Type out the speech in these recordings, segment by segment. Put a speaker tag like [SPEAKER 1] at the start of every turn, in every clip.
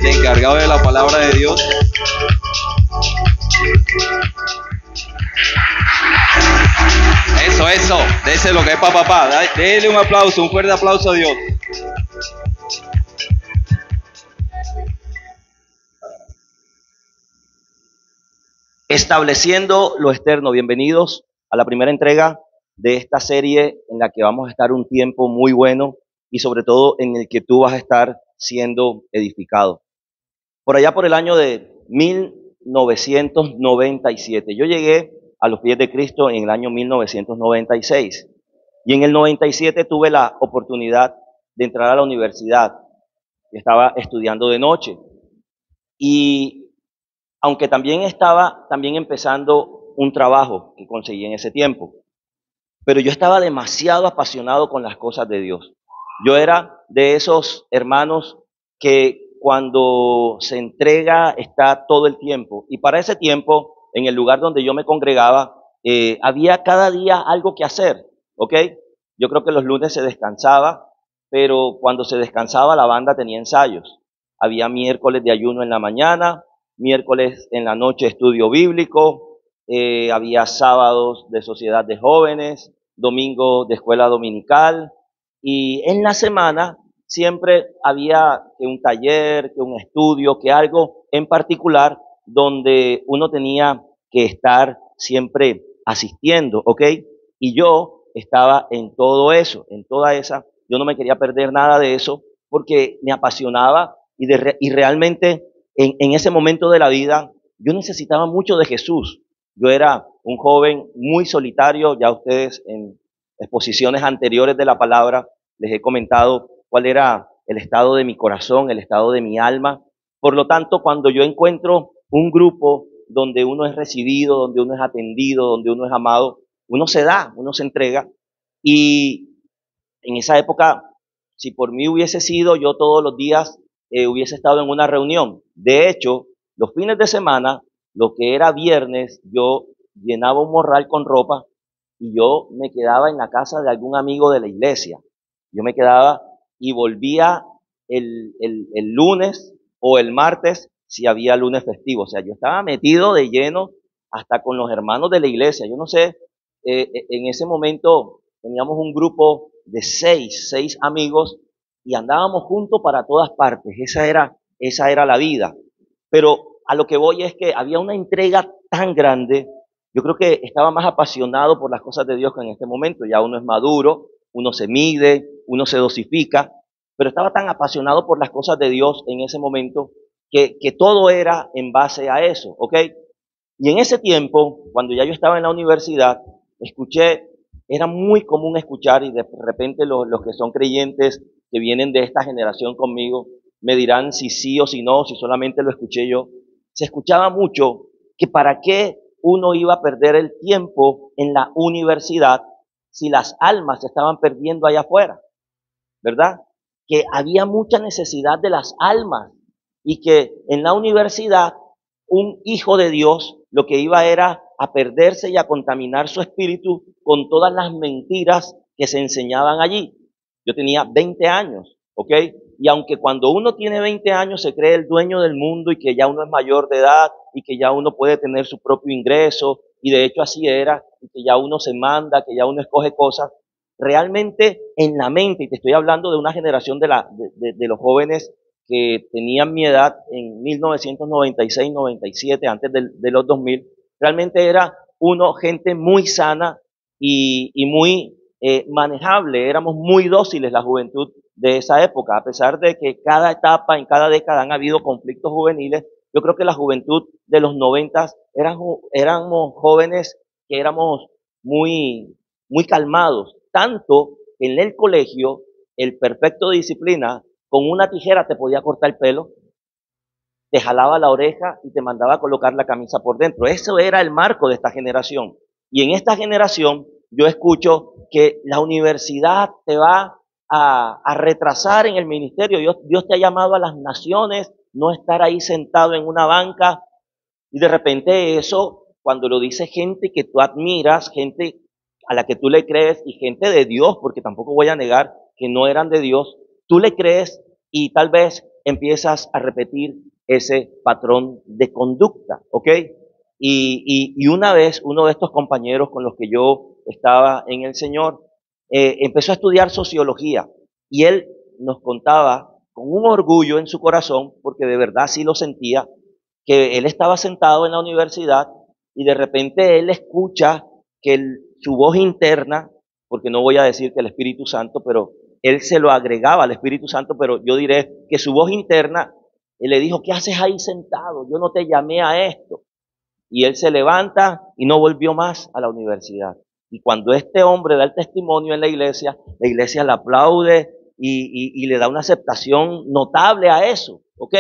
[SPEAKER 1] encargado de la palabra de Dios. Eso, dése lo que es para papá. Dele un aplauso, un fuerte aplauso a Dios.
[SPEAKER 2] Estableciendo lo externo. Bienvenidos a la primera entrega de esta serie en la que vamos a estar un tiempo muy bueno y sobre todo en el que tú vas a estar siendo edificado. Por allá por el año de 1997, yo llegué a los pies de Cristo en el año 1996 y en el 97 tuve la oportunidad de entrar a la universidad. Estaba estudiando de noche y aunque también estaba empezando un trabajo que conseguí en ese tiempo, pero yo estaba demasiado apasionado con las cosas de Dios. Yo era de esos hermanos que cuando se entrega está todo el tiempo. Y para ese tiempo, en el lugar donde yo me congregaba, había cada día algo que hacer, ¿ok? Yo creo que los lunes se descansaba, pero cuando se descansaba la banda tenía ensayos. Había miércoles de ayuno en la mañana, miércoles en la noche estudio bíblico, había sábados de sociedad de jóvenes, domingo de escuela dominical, y en la semana siempre había que un taller, que un estudio, que algo en particular donde uno tenía que estar siempre asistiendo, ¿ok? Y yo estaba en todo eso, en toda esa, yo no me quería perder nada de eso porque me apasionaba y realmente en ese momento de la vida yo necesitaba mucho de Jesús. Yo era un joven muy solitario, ya ustedes en exposiciones anteriores de la palabra les he comentado cuál era el estado de mi corazón, el estado de mi alma. Por lo tanto, cuando yo encuentro un grupo donde uno es recibido, donde uno es atendido, donde uno es amado, uno se da, uno se entrega. Y en esa época, si por mí hubiese sido, yo todos los días hubiese estado en una reunión. De hecho, los fines de semana, lo que era viernes, yo llenaba un morral con ropa y yo me quedaba en la casa de algún amigo de la iglesia. Yo me quedaba y volvía el lunes o el martes si había lunes festivo. O sea, yo estaba metido de lleno hasta con los hermanos de la iglesia. Yo no sé, en ese momento teníamos un grupo de seis amigos y andábamos juntos para todas partes. Esa era la vida. Pero a lo que voy es que había una entrega tan grande. Yo creo que estaba más apasionado por las cosas de Dios que en este momento. Ya uno es maduro, uno se mide, uno se dosifica, pero estaba tan apasionado por las cosas de Dios en ese momento que todo era en base a eso, ¿ok? Y en ese tiempo, cuando ya yo estaba en la universidad, era muy común escuchar, y de repente los que son creyentes, que vienen de esta generación conmigo, me dirán si sí o si no, si solamente lo escuché yo. Se escuchaba mucho que para qué uno iba a perder el tiempo en la universidad si las almas se estaban perdiendo allá afuera, ¿verdad? Que había mucha necesidad de las almas y que en la universidad un hijo de Dios lo que iba era a perderse y a contaminar su espíritu con todas las mentiras que se enseñaban allí. Yo tenía 20 años, ¿ok? Y aunque cuando uno tiene 20 años se cree el dueño del mundo y que ya uno es mayor de edad y que ya uno puede tener su propio ingreso, y de hecho así era, y que ya uno se manda, que ya uno escoge cosas, realmente en la mente, y te estoy hablando de una generación de los jóvenes que tenían mi edad en 1996, 97, antes de los 2000, realmente era gente muy sana y muy manejable, éramos muy dóciles la juventud de esa época, a pesar de que cada etapa, en cada década han habido conflictos juveniles. Yo creo que la juventud de los 90 éramos jóvenes que éramos muy calmados, tanto en el colegio, el perfecto de disciplina, con una tijera te podía cortar el pelo, te jalaba la oreja y te mandaba a colocar la camisa por dentro. Eso era el marco de esta generación. Y en esta generación yo escucho que la universidad te va a retrasar en el ministerio. Dios te ha llamado a las naciones, no estar ahí sentado en una banca. Y de repente eso, cuando lo dice gente que tú admiras, gente a la que tú le crees y gente de Dios, porque tampoco voy a negar que no eran de Dios, tú le crees y tal vez empiezas a repetir ese patrón de conducta, ¿ok? Y una vez uno de estos compañeros con los que yo estaba en el Señor empezó a estudiar sociología y él nos contaba con un orgullo en su corazón, porque de verdad sí lo sentía, que él estaba sentado en la universidad y de repente él escucha que su voz interna, porque no voy a decir que el Espíritu Santo, pero él se lo agregaba al Espíritu Santo, pero yo diré que su voz interna, él le dijo, ¿qué haces ahí sentado? Yo no te llamé a esto. Y él se levanta y no volvió más a la universidad. Y cuando este hombre da el testimonio en la iglesia le aplaude y le da una aceptación notable a eso, ¿ok?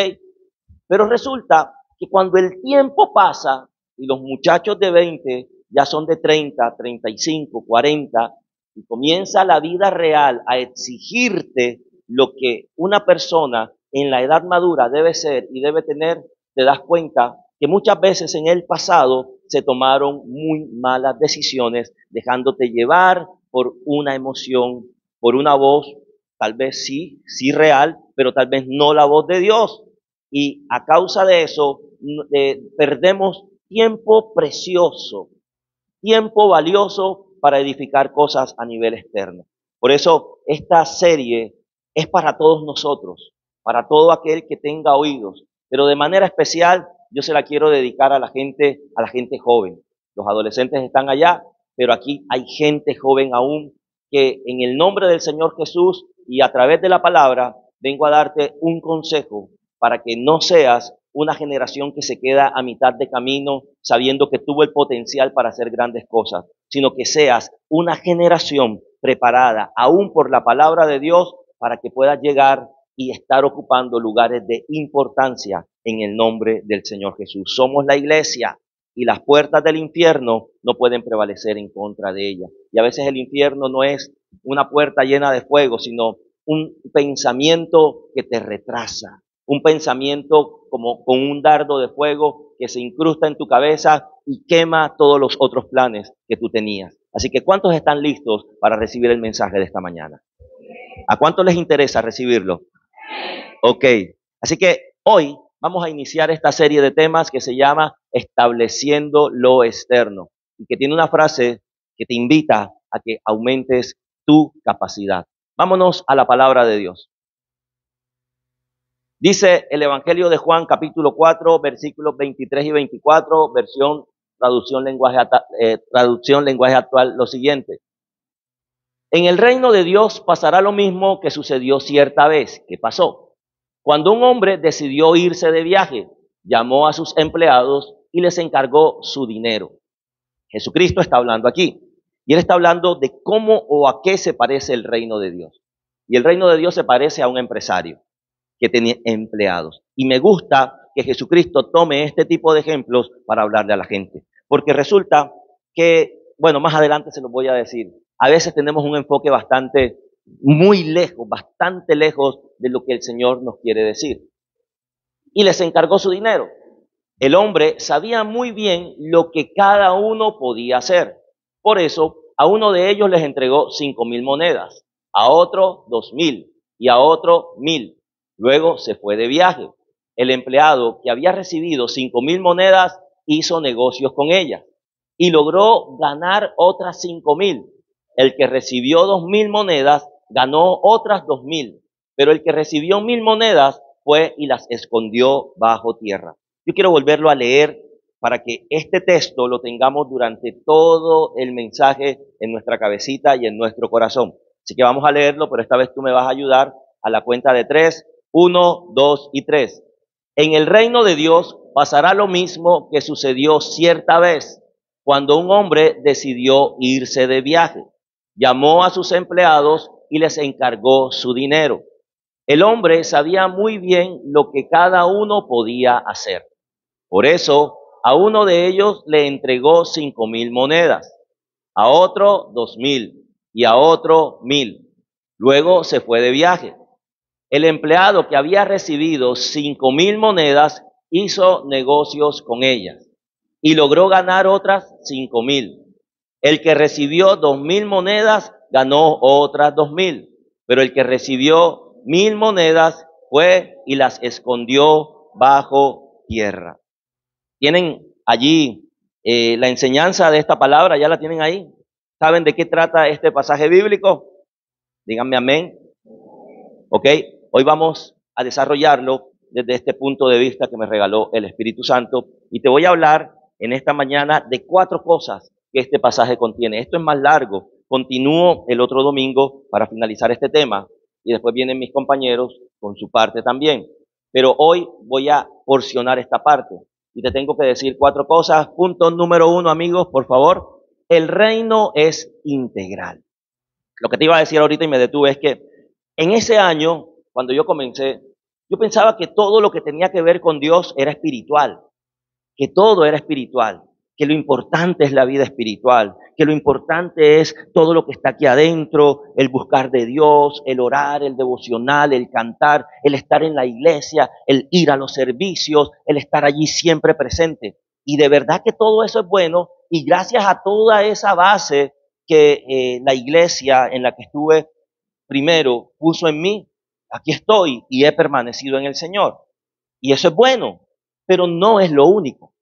[SPEAKER 2] Pero resulta que cuando el tiempo pasa y los muchachos de 20 ya son de 30, 35, 40, y comienza la vida real a exigirte lo que una persona en la edad madura debe ser y debe tener, te das cuenta que muchas veces en el pasado se tomaron muy malas decisiones, dejándote llevar por una emoción, por una voz, tal vez sí real, pero tal vez no la voz de Dios. Y a causa de eso, perdemos tiempo precioso, tiempo valioso para edificar cosas a nivel externo. Por eso, esta serie es para todos nosotros, para todo aquel que tenga oídos, pero de manera especial yo se la quiero dedicar a la gente joven. Los adolescentes están allá, pero aquí hay gente joven aún que en el nombre del Señor Jesús y a través de la palabra vengo a darte un consejo para que no seas una generación que se queda a mitad de camino sabiendo que tuvo el potencial para hacer grandes cosas, sino que seas una generación preparada aún por la palabra de Dios para que puedas llegar y estar ocupando lugares de importancia en el nombre del Señor Jesús. Somos la iglesia y las puertas del infierno no pueden prevalecer en contra de ella. Y a veces el infierno no es una puerta llena de fuego, sino un pensamiento que te retrasa, un pensamiento como con un dardo de fuego que se incrusta en tu cabeza y quema todos los otros planes que tú tenías. Así que ¿cuántos están listos para recibir el mensaje de esta mañana? ¿A cuántos les interesa recibirlo? Ok, así que hoy vamos a iniciar esta serie de temas que se llama Estableciendo lo Externo y que tiene una frase que te invita a que aumentes tu capacidad. Vámonos a la palabra de Dios. Dice el Evangelio de Juan, capítulo 4, versículos 23 y 24, traducción lenguaje actual, lo siguiente. En el reino de Dios pasará lo mismo que sucedió cierta vez. ¿Qué pasó? Cuando un hombre decidió irse de viaje, llamó a sus empleados y les encargó su dinero. Jesucristo está hablando aquí. Y él está hablando de cómo o a qué se parece el reino de Dios. Y el reino de Dios se parece a un empresario que tenía empleados. Y me gusta que Jesucristo tome este tipo de ejemplos para hablarle a la gente. Porque resulta que, bueno, más adelante se los voy a decir, a veces tenemos un enfoque muy lejos, bastante lejos de lo que el Señor nos quiere decir. Y les encargó su dinero. El hombre sabía muy bien lo que cada uno podía hacer. Por eso, a uno de ellos les entregó 5,000 monedas, a otro 2,000 y a otro 1,000. Luego se fue de viaje. El empleado que había recibido 5,000 monedas hizo negocios con ellas y logró ganar otras 5,000. El que recibió 2,000 monedas ganó otras 2,000, pero el que recibió 1,000 monedas fue y las escondió bajo tierra. Yo quiero volverlo a leer para que este texto lo tengamos durante todo el mensaje en nuestra cabecita y en nuestro corazón. Así que vamos a leerlo, pero esta vez tú me vas a ayudar a la cuenta de 3, 1, 2 y 3. En el reino de Dios pasará lo mismo que sucedió cierta vez, cuando un hombre decidió irse de viaje. Llamó a sus empleados y les encargó su dinero. El hombre sabía muy bien lo que cada uno podía hacer. Por eso, a uno de ellos le entregó 5,000 monedas, a otro 2,000 y a otro 1,000. Luego se fue de viaje. El empleado que había recibido 5,000 monedas hizo negocios con ellas y logró ganar otras 5,000. El que recibió 2,000 monedas ganó otras 2,000, pero el que recibió 1,000 monedas fue y las escondió bajo tierra. ¿Tienen allí la enseñanza de esta palabra? ¿Ya la tienen ahí? ¿Saben de qué trata este pasaje bíblico? Díganme amén. ¿Ok? Hoy vamos a desarrollarlo desde este punto de vista que me regaló el Espíritu Santo y te voy a hablar en esta mañana de 4 cosas que este pasaje contiene. Esto es más largo. Continúo el otro domingo para finalizar este tema y después vienen mis compañeros con su parte también. Pero hoy voy a porcionar esta parte y te tengo que decir 4 cosas. Punto número 1, amigos, por favor. El reino es integral. Lo que te iba a decir ahorita y me detuve es que en ese año, cuando yo comencé, yo pensaba que todo lo que tenía que ver con Dios era espiritual, que todo era espiritual, que lo importante es la vida espiritual, que lo importante es todo lo que está aquí adentro, el buscar de Dios, el orar, el devocional, el cantar, el estar en la iglesia, el ir a los servicios, el estar allí siempre presente. Y de verdad que todo eso es bueno y gracias a toda esa base que la iglesia en la que estuve primero puso en mí, aquí estoy y he permanecido en el Señor. Y eso es bueno, pero no es lo único.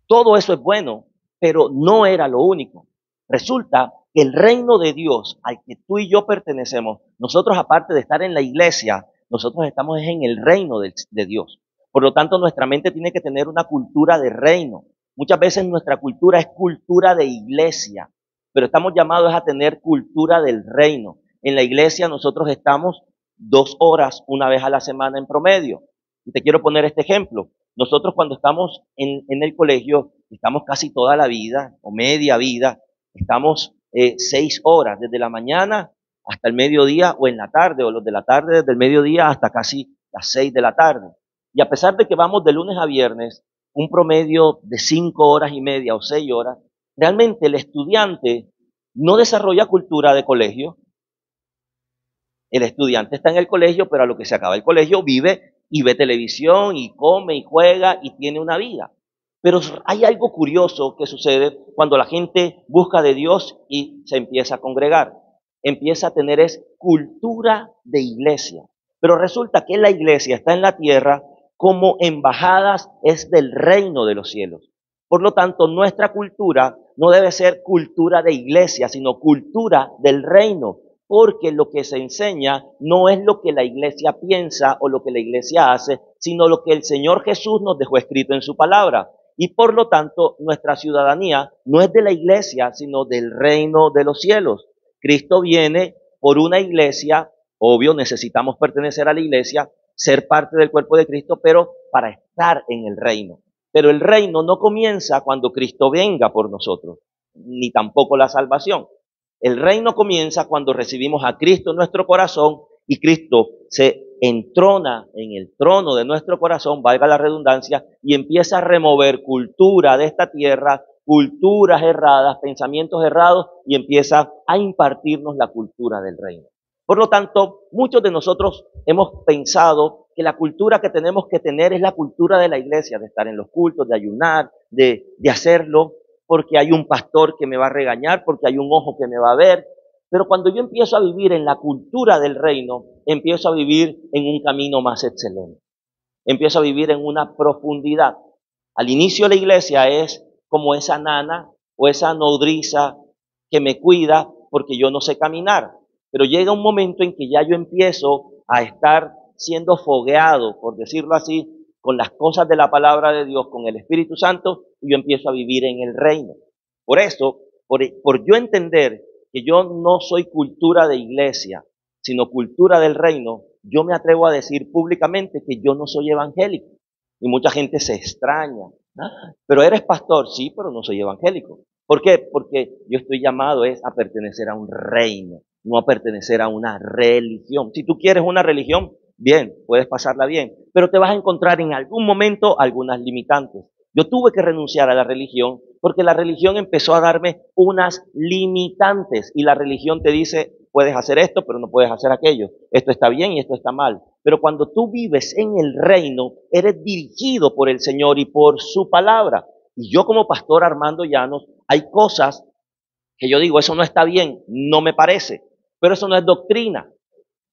[SPEAKER 2] Todo eso es bueno, pero no era lo único. Resulta que el reino de Dios al que tú y yo pertenecemos, nosotros aparte de estar en la iglesia, nosotros estamos en el reino de Dios. Por lo tanto, nuestra mente tiene que tener una cultura de reino. Muchas veces nuestra cultura es cultura de iglesia, pero estamos llamados a tener cultura del reino. En la iglesia nosotros estamos 2 horas una vez a la semana en promedio. Y te quiero poner este ejemplo. Nosotros cuando estamos en el colegio, estamos casi toda la vida o media vida, estamos 6 horas, desde la mañana hasta el mediodía o en la tarde, o los de la tarde desde el mediodía hasta casi las 6 de la tarde. Y a pesar de que vamos de lunes a viernes, un promedio de 5 horas y media o 6 horas, realmente el estudiante no desarrolla cultura de colegio. El estudiante está en el colegio, pero a lo que se acaba el colegio vive y ve televisión y come y juega y tiene una vida. Pero hay algo curioso que sucede cuando la gente busca de Dios y se empieza a congregar. Empieza a tener cultura de iglesia. Pero resulta que la iglesia está en la tierra como embajadas es del reino de los cielos. Por lo tanto, nuestra cultura no debe ser cultura de iglesia, sino cultura del reino, porque lo que se enseña no es lo que la iglesia piensa o lo que la iglesia hace, sino lo que el Señor Jesús nos dejó escrito en su palabra. Y por lo tanto, nuestra ciudadanía no es de la iglesia, sino del reino de los cielos. Cristo viene por una iglesia, obvio, necesitamos pertenecer a la iglesia, ser parte del cuerpo de Cristo, pero para estar en el reino. Pero el reino no comienza cuando Cristo venga por nosotros, ni tampoco la salvación. El reino comienza cuando recibimos a Cristo en nuestro corazón y Cristo se entrona en el trono de nuestro corazón, valga la redundancia, y empieza a remover cultura de esta tierra, culturas erradas, pensamientos errados, y empieza a impartirnos la cultura del reino. Por lo tanto, muchos de nosotros hemos pensado que la cultura que tenemos que tener es la cultura de la iglesia, de estar en los cultos, de ayunar, de hacerlo, porque hay un pastor que me va a regañar, porque hay un ojo que me va a ver. Pero cuando yo empiezo a vivir en la cultura del reino, empiezo a vivir en un camino más excelente. Empiezo a vivir en una profundidad. Al inicio la iglesia es como esa nana o esa nodriza que me cuida porque yo no sé caminar. Pero llega un momento en que ya yo empiezo a estar siendo fogueado, por decirlo así, con las cosas de la palabra de Dios, con el Espíritu Santo, y yo empiezo a vivir en el reino. Por eso, por yo entender que yo no soy cultura de iglesia, sino cultura del reino, yo me atrevo a decir públicamente que yo no soy evangélico. Y mucha gente se extraña. Pero eres pastor, sí, pero no soy evangélico. ¿Por qué? Porque yo estoy llamado a pertenecer a un reino, no a pertenecer a una religión. Si tú quieres una religión, bien, puedes pasarla bien, pero te vas a encontrar en algún momento algunas limitantes. Yo tuve que renunciar a la religión porque la religión empezó a darme unas limitantes y la religión te dice, puedes hacer esto, pero no puedes hacer aquello. Esto está bien y esto está mal. Pero cuando tú vives en el reino, eres dirigido por el Señor y por su palabra. Y yo como pastor Armando Llanos, hay cosas que yo digo, eso no está bien, no me parece, pero eso no es doctrina.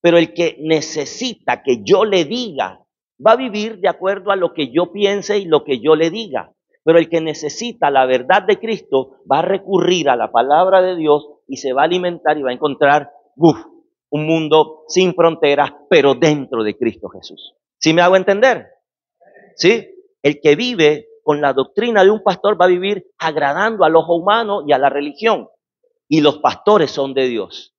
[SPEAKER 2] Pero el que necesita que yo le diga, va a vivir de acuerdo a lo que yo piense y lo que yo le diga. Pero el que necesita la verdad de Cristo va a recurrir a la palabra de Dios y se va a alimentar y va a encontrar un mundo sin fronteras, pero dentro de Cristo Jesús. ¿Sí me hago entender? ¿Sí? El que vive con la doctrina de un pastor va a vivir agradando al ojo humano y a la religión. Y los pastores son de Dios.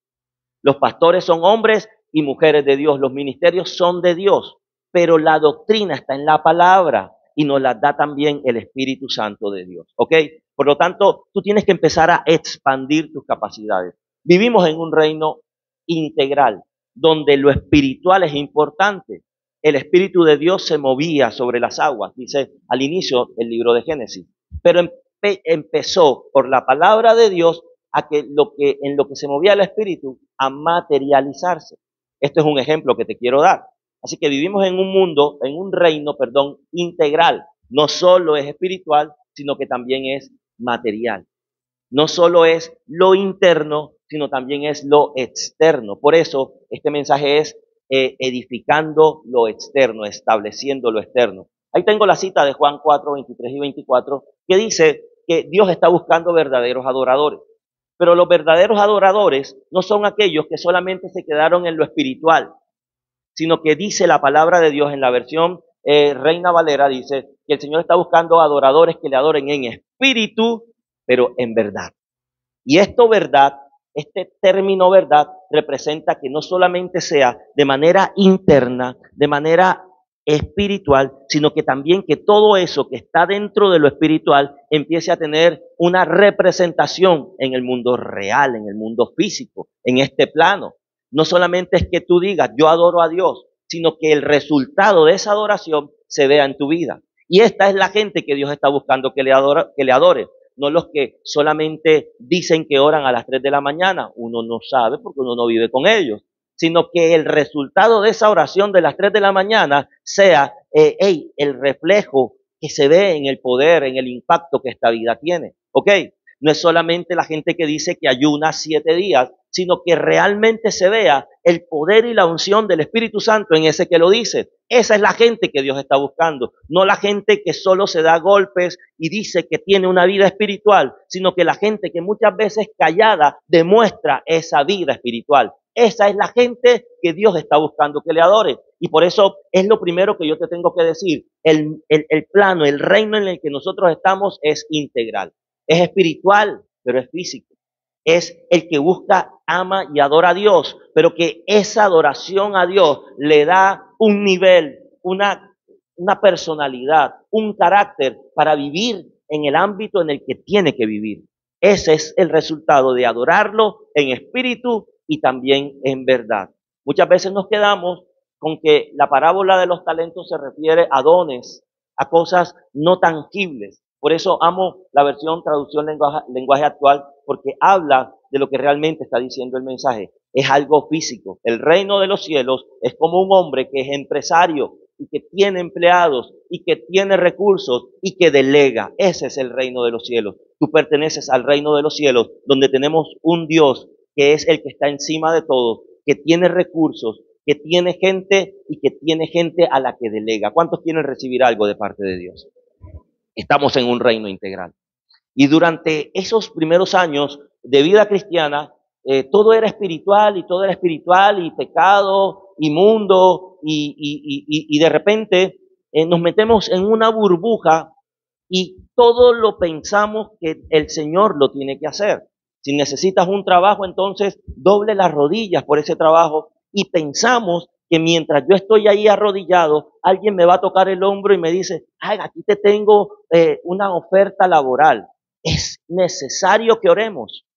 [SPEAKER 2] Los pastores son hombres y mujeres de Dios. Los ministerios son de Dios. Pero la doctrina está en la palabra y nos la da también el Espíritu Santo de Dios. ¿Ok? Por lo tanto, tú tienes que empezar a expandir tus capacidades. Vivimos en un reino integral, donde lo espiritual es importante. El Espíritu de Dios se movía sobre las aguas, dice al inicio el libro de Génesis. Pero empezó por la palabra de Dios a que en lo que se movía el Espíritu, a materializarse. Esto es un ejemplo que te quiero dar. Así que vivimos en un mundo, en un reino, integral. No solo es espiritual, sino que también es material. No solo es lo interno, sino también es lo externo. Por eso este mensaje es edificando lo externo, estableciendo lo externo. Ahí tengo la cita de Juan 4, 23 y 24, que dice que Dios está buscando verdaderos adoradores. Pero los verdaderos adoradores no son aquellos que solamente se quedaron en lo espiritual, sino que dice la palabra de Dios en la versión Reina Valera, dice que el Señor está buscando adoradores que le adoren en espíritu, pero en verdad. Y esto verdad, este término verdad, representa que no solamente sea de manera interna, de manera espiritual, sino que también que todo eso que está dentro de lo espiritual empiece a tener una representación en el mundo real, en el mundo físico, en este plano. No solamente es que tú digas, yo adoro a Dios, sino que el resultado de esa adoración se vea en tu vida. Y esta es la gente que Dios está buscando que le adore. No los que solamente dicen que oran a las 3 de la mañana. Uno no sabe porque uno no vive con ellos. Sino que el resultado de esa oración de las 3 de la mañana sea el reflejo que se ve en el poder, en el impacto que esta vida tiene. ¿Ok? No es solamente la gente que dice que ayuna 7 días, sino que realmente se vea el poder y la unción del Espíritu Santo en ese que lo dice. Esa es la gente que Dios está buscando, no la gente que solo se da golpes y dice que tiene una vida espiritual, sino que la gente que muchas veces callada demuestra esa vida espiritual. Esa es la gente que Dios está buscando que le adore. Y por eso es lo primero que yo te tengo que decir. El plano, el reino en el que nosotros estamos es integral. Es espiritual, pero es físico. Es el que busca, ama y adora a Dios, pero que esa adoración a Dios le da un nivel, una personalidad, un carácter para vivir en el ámbito en el que tiene que vivir. Ese es el resultado de adorarlo en espíritu y también en verdad. Muchas veces nos quedamos con que la parábola de los talentos se refiere a dones, a cosas no tangibles. Por eso amo la versión traducción lenguaje actual, porque habla de lo que realmente está diciendo el mensaje. Es algo físico. El reino de los cielos es como un hombre que es empresario y que tiene empleados y que tiene recursos y que delega. Ese es el reino de los cielos. Tú perteneces al reino de los cielos, donde tenemos un Dios que es el que está encima de todo, que tiene recursos, que tiene gente y que tiene gente a la que delega. ¿Cuántos quieren recibir algo de parte de Dios? Estamos en un reino integral. Y durante esos primeros años de vida cristiana, todo era espiritual y pecado, inmundo, y de repente nos metemos en una burbuja y todo lo pensamos que el Señor lo tiene que hacer. Si necesitas un trabajo, entonces doble las rodillas por ese trabajo y pensamos que mientras yo estoy ahí arrodillado, alguien me va a tocar el hombro y me dice, ay, aquí te tengo una oferta laboral. Es necesario que oremos,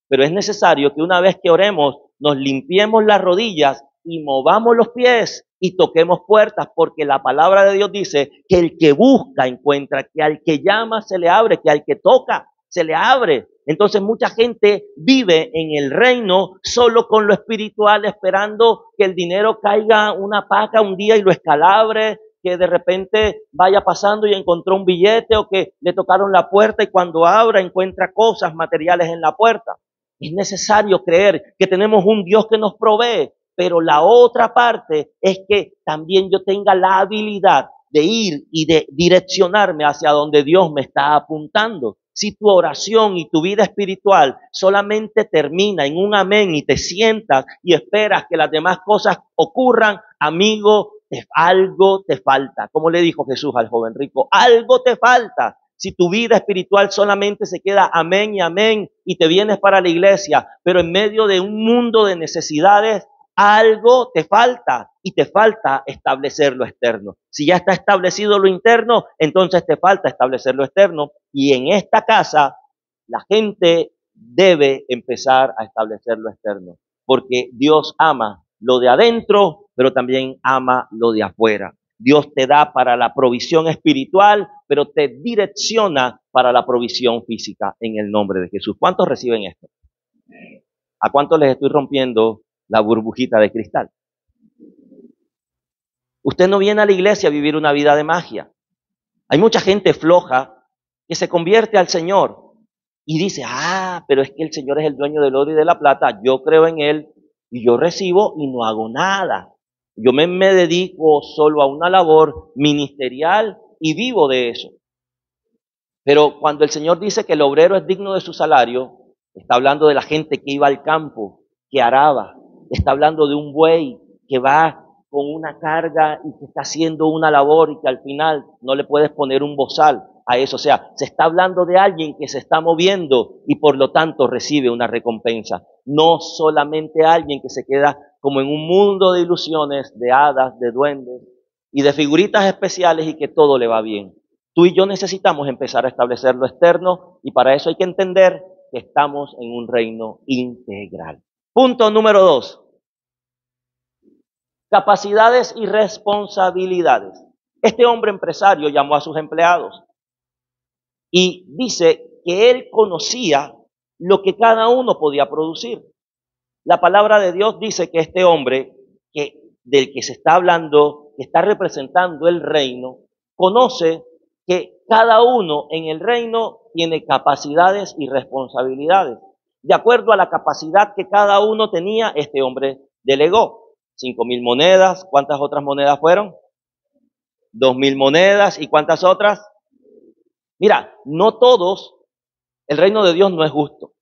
[SPEAKER 2] pero es necesario que una vez que oremos nos limpiemos las rodillas y movamos los pies y toquemos puertas, porque la palabra de Dios dice que el que busca encuentra, que al que llama se le abre, que al que toca se le abre. Entonces mucha gente vive en el reino solo con lo espiritual, esperando que el dinero caiga una paca un día y lo escalabre, que de repente vaya pasando y encontró un billete, o que le tocaron la puerta y cuando abra encuentra cosas materiales en la puerta. Es necesario creer que tenemos un Dios que nos provee, pero la otra parte es que también yo tenga la habilidad de ir y de direccionarme hacia donde Dios me está apuntando. Si tu oración y tu vida espiritual solamente termina en un amén y te sientas y esperas que las demás cosas ocurran, amigo, algo te falta. Como le dijo Jesús al joven rico, algo te falta. Si tu vida espiritual solamente se queda amén y amén y te vienes para la iglesia, pero en medio de un mundo de necesidades, algo te falta y te falta establecer lo externo. Si ya está establecido lo interno, entonces te falta establecer lo externo. Y en esta casa, la gente debe empezar a establecer lo externo, porque Dios ama lo de adentro, pero también ama lo de afuera. Dios te da para la provisión espiritual, pero te direcciona para la provisión física en el nombre de Jesús. ¿Cuántos reciben esto? ¿A cuántos les estoy rompiendo la burbujita de cristal? Usted no viene a la iglesia a vivir una vida de magia. Hay mucha gente floja que se convierte al Señor y dice, pero es que el Señor es el dueño del oro y de la plata, yo creo en Él y yo recibo y no hago nada. Yo me dedico solo a una labor ministerial y vivo de eso. Pero cuando el Señor dice que el obrero es digno de su salario, está hablando de la gente que iba al campo, que araba, está hablando de un buey que va con una carga y que está haciendo una labor y que al final no le puedes poner un bozal a eso. O sea, se está hablando de alguien que se está moviendo y por lo tanto recibe una recompensa. No solamente alguien que se queda como en un mundo de ilusiones, de hadas, de duendes y de figuritas especiales y que todo le va bien. Tú y yo necesitamos empezar a establecer lo externo y para eso hay que entender que estamos en un reino integral. Punto número 2. Capacidades y responsabilidades. Este hombre empresario llamó a sus empleados y dice que él conocía lo que cada uno podía producir. La palabra de Dios dice que este hombre, del que se está hablando, que está representando el reino, conoce que cada uno en el reino tiene capacidades y responsabilidades. De acuerdo a la capacidad que cada uno tenía, este hombre delegó. 5,000 monedas, ¿cuántas otras monedas fueron? 2,000 monedas, ¿y cuántas otras? Mira, no todos, el reino de Dios no es justo.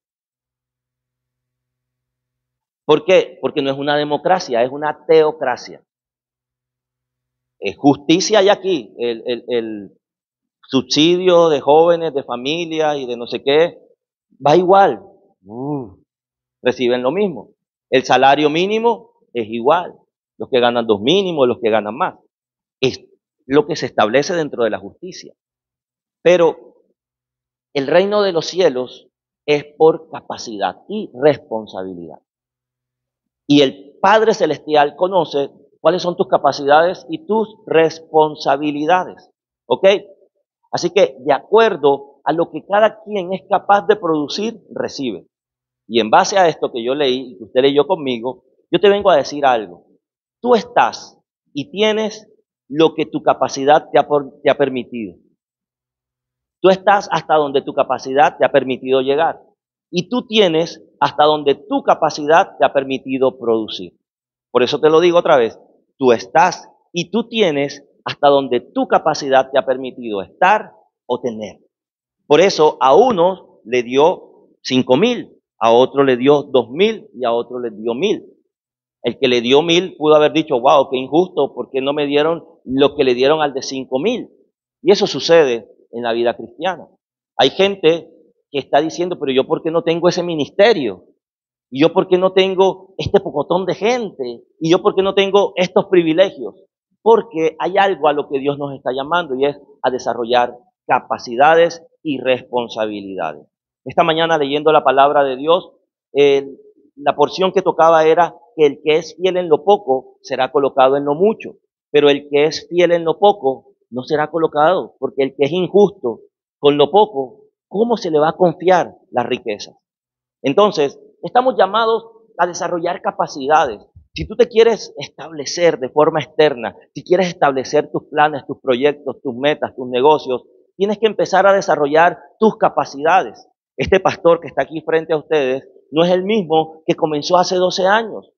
[SPEAKER 2] ¿Por qué? Porque no es una democracia, es una teocracia. Justicia hay aquí, el subsidio de jóvenes, de familias y de no sé qué, va igual. Reciben lo mismo. El salario mínimo es igual. Los que ganan 2 mínimos, los que ganan más. Es lo que se establece dentro de la justicia. Pero el reino de los cielos es por capacidad y responsabilidad. Y el Padre Celestial conoce cuáles son tus capacidades y tus responsabilidades. ¿Ok? Así que de acuerdo a lo que cada quien es capaz de producir, recibe. Y en base a esto que yo leí y que usted leyó conmigo, yo te vengo a decir algo. Tú estás y tienes lo que tu capacidad te ha permitido. Tú estás hasta donde tu capacidad te ha permitido llegar. Y tú tienes hasta donde tu capacidad te ha permitido producir. Por eso te lo digo otra vez. Tú estás y tú tienes hasta donde tu capacidad te ha permitido estar o tener. Por eso a uno le dio 5,000, a otro le dio 2,000 y a otro le dio 1,000. El que le dio 1,000 pudo haber dicho, wow, qué injusto, ¿por qué no me dieron lo que le dieron al de 5,000? Y eso sucede en la vida cristiana. Hay gente que está diciendo, pero yo ¿por qué no tengo ese ministerio? ¿Y yo por qué no tengo este pocotón de gente? ¿Y yo por qué no tengo estos privilegios? Porque hay algo a lo que Dios nos está llamando y es a desarrollar capacidades y responsabilidades. Esta mañana leyendo la palabra de Dios, la porción que tocaba era que el que es fiel en lo poco será colocado en lo mucho, pero el que es fiel en lo poco no será colocado, porque el que es injusto con lo poco, ¿cómo se le va a confiar las riquezas? Entonces, estamos llamados a desarrollar capacidades. Si tú te quieres establecer de forma externa, si quieres establecer tus planes, tus proyectos, tus metas, tus negocios, tienes que empezar a desarrollar tus capacidades. Este pastor que está aquí frente a ustedes no es el mismo que comenzó hace 12 años.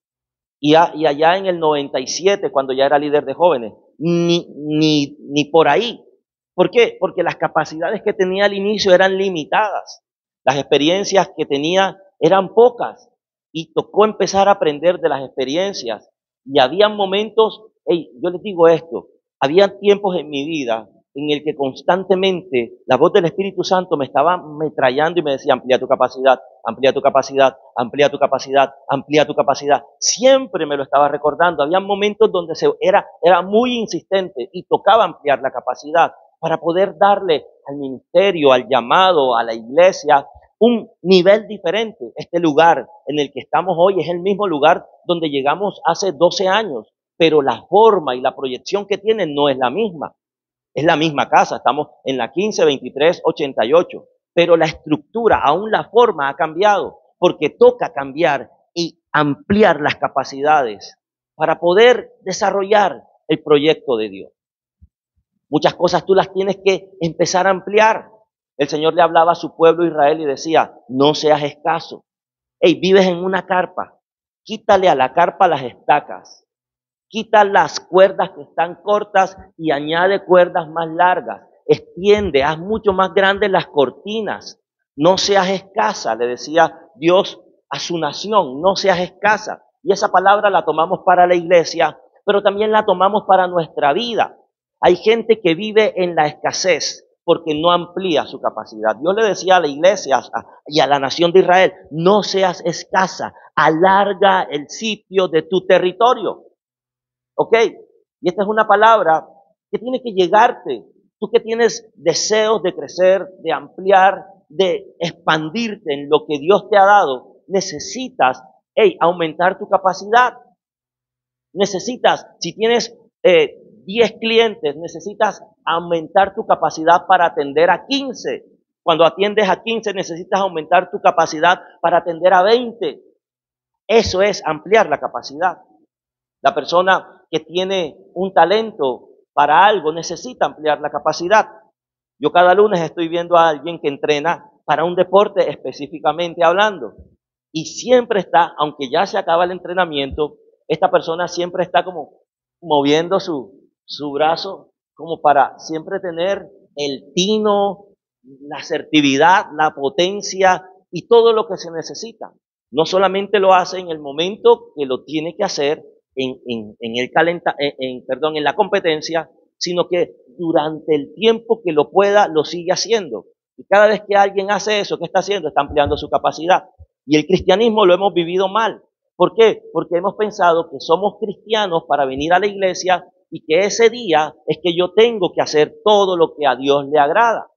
[SPEAKER 2] Y allá en el 97, cuando ya era líder de jóvenes, ni por ahí. ¿Por qué? Porque las capacidades que tenía al inicio eran limitadas. Las experiencias que tenía eran pocas. Y tocó empezar a aprender de las experiencias. Y había momentos, hey, yo les digo esto, había tiempos en mi vida en el que constantemente la voz del Espíritu Santo me estaba metrallando y me decía, amplía tu capacidad, amplía tu capacidad, amplía tu capacidad, amplía tu capacidad. Siempre me lo estaba recordando. Había momentos donde era muy insistente y tocaba ampliar la capacidad para poder darle al ministerio, al llamado, a la iglesia, un nivel diferente. Este lugar en el que estamos hoy es el mismo lugar donde llegamos hace 12 años, pero la forma y la proyección que tiene no es la misma. Es la misma casa, estamos en la 152388, pero la estructura, aún la forma ha cambiado, porque toca cambiar y ampliar las capacidades para poder desarrollar el proyecto de Dios. Muchas cosas tú las tienes que empezar a ampliar. El Señor le hablaba a su pueblo Israel y decía, no seas escaso. Hey, vives en una carpa, quítale a la carpa las estacas. Quita las cuerdas que están cortas y añade cuerdas más largas. Extiende, haz mucho más grandes las cortinas. No seas escasa, le decía Dios a su nación, no seas escasa. Y esa palabra la tomamos para la iglesia, pero también la tomamos para nuestra vida. Hay gente que vive en la escasez porque no amplía su capacidad. Dios le decía a la iglesia y a la nación de Israel, no seas escasa, alarga el sitio de tu territorio. ¿Ok? Y esta es una palabra que tiene que llegarte. Tú que tienes deseos de crecer, de ampliar, de expandirte en lo que Dios te ha dado, necesitas, aumentar tu capacidad. Necesitas, si tienes 10 clientes, necesitas aumentar tu capacidad para atender a 15. Cuando atiendes a 15, necesitas aumentar tu capacidad para atender a 20. Eso es ampliar la capacidad. La persona que tiene un talento para algo necesita ampliar la capacidad. Yo cada lunes estoy viendo a alguien que entrena para un deporte específicamente hablando. Y siempre está, aunque ya se acaba el entrenamiento, esta persona siempre está como moviendo su brazo como para siempre tener el tino, la asertividad, la potencia y todo lo que se necesita. No solamente lo hace en el momento que lo tiene que hacer, en la competencia, sino que durante el tiempo que lo pueda, lo sigue haciendo. Y cada vez que alguien hace eso, ¿qué está haciendo? Está ampliando su capacidad. Y el cristianismo lo hemos vivido mal. ¿Por qué? Porque hemos pensado que somos cristianos para venir a la iglesia y que ese día es que yo tengo que hacer todo lo que a Dios le agrada.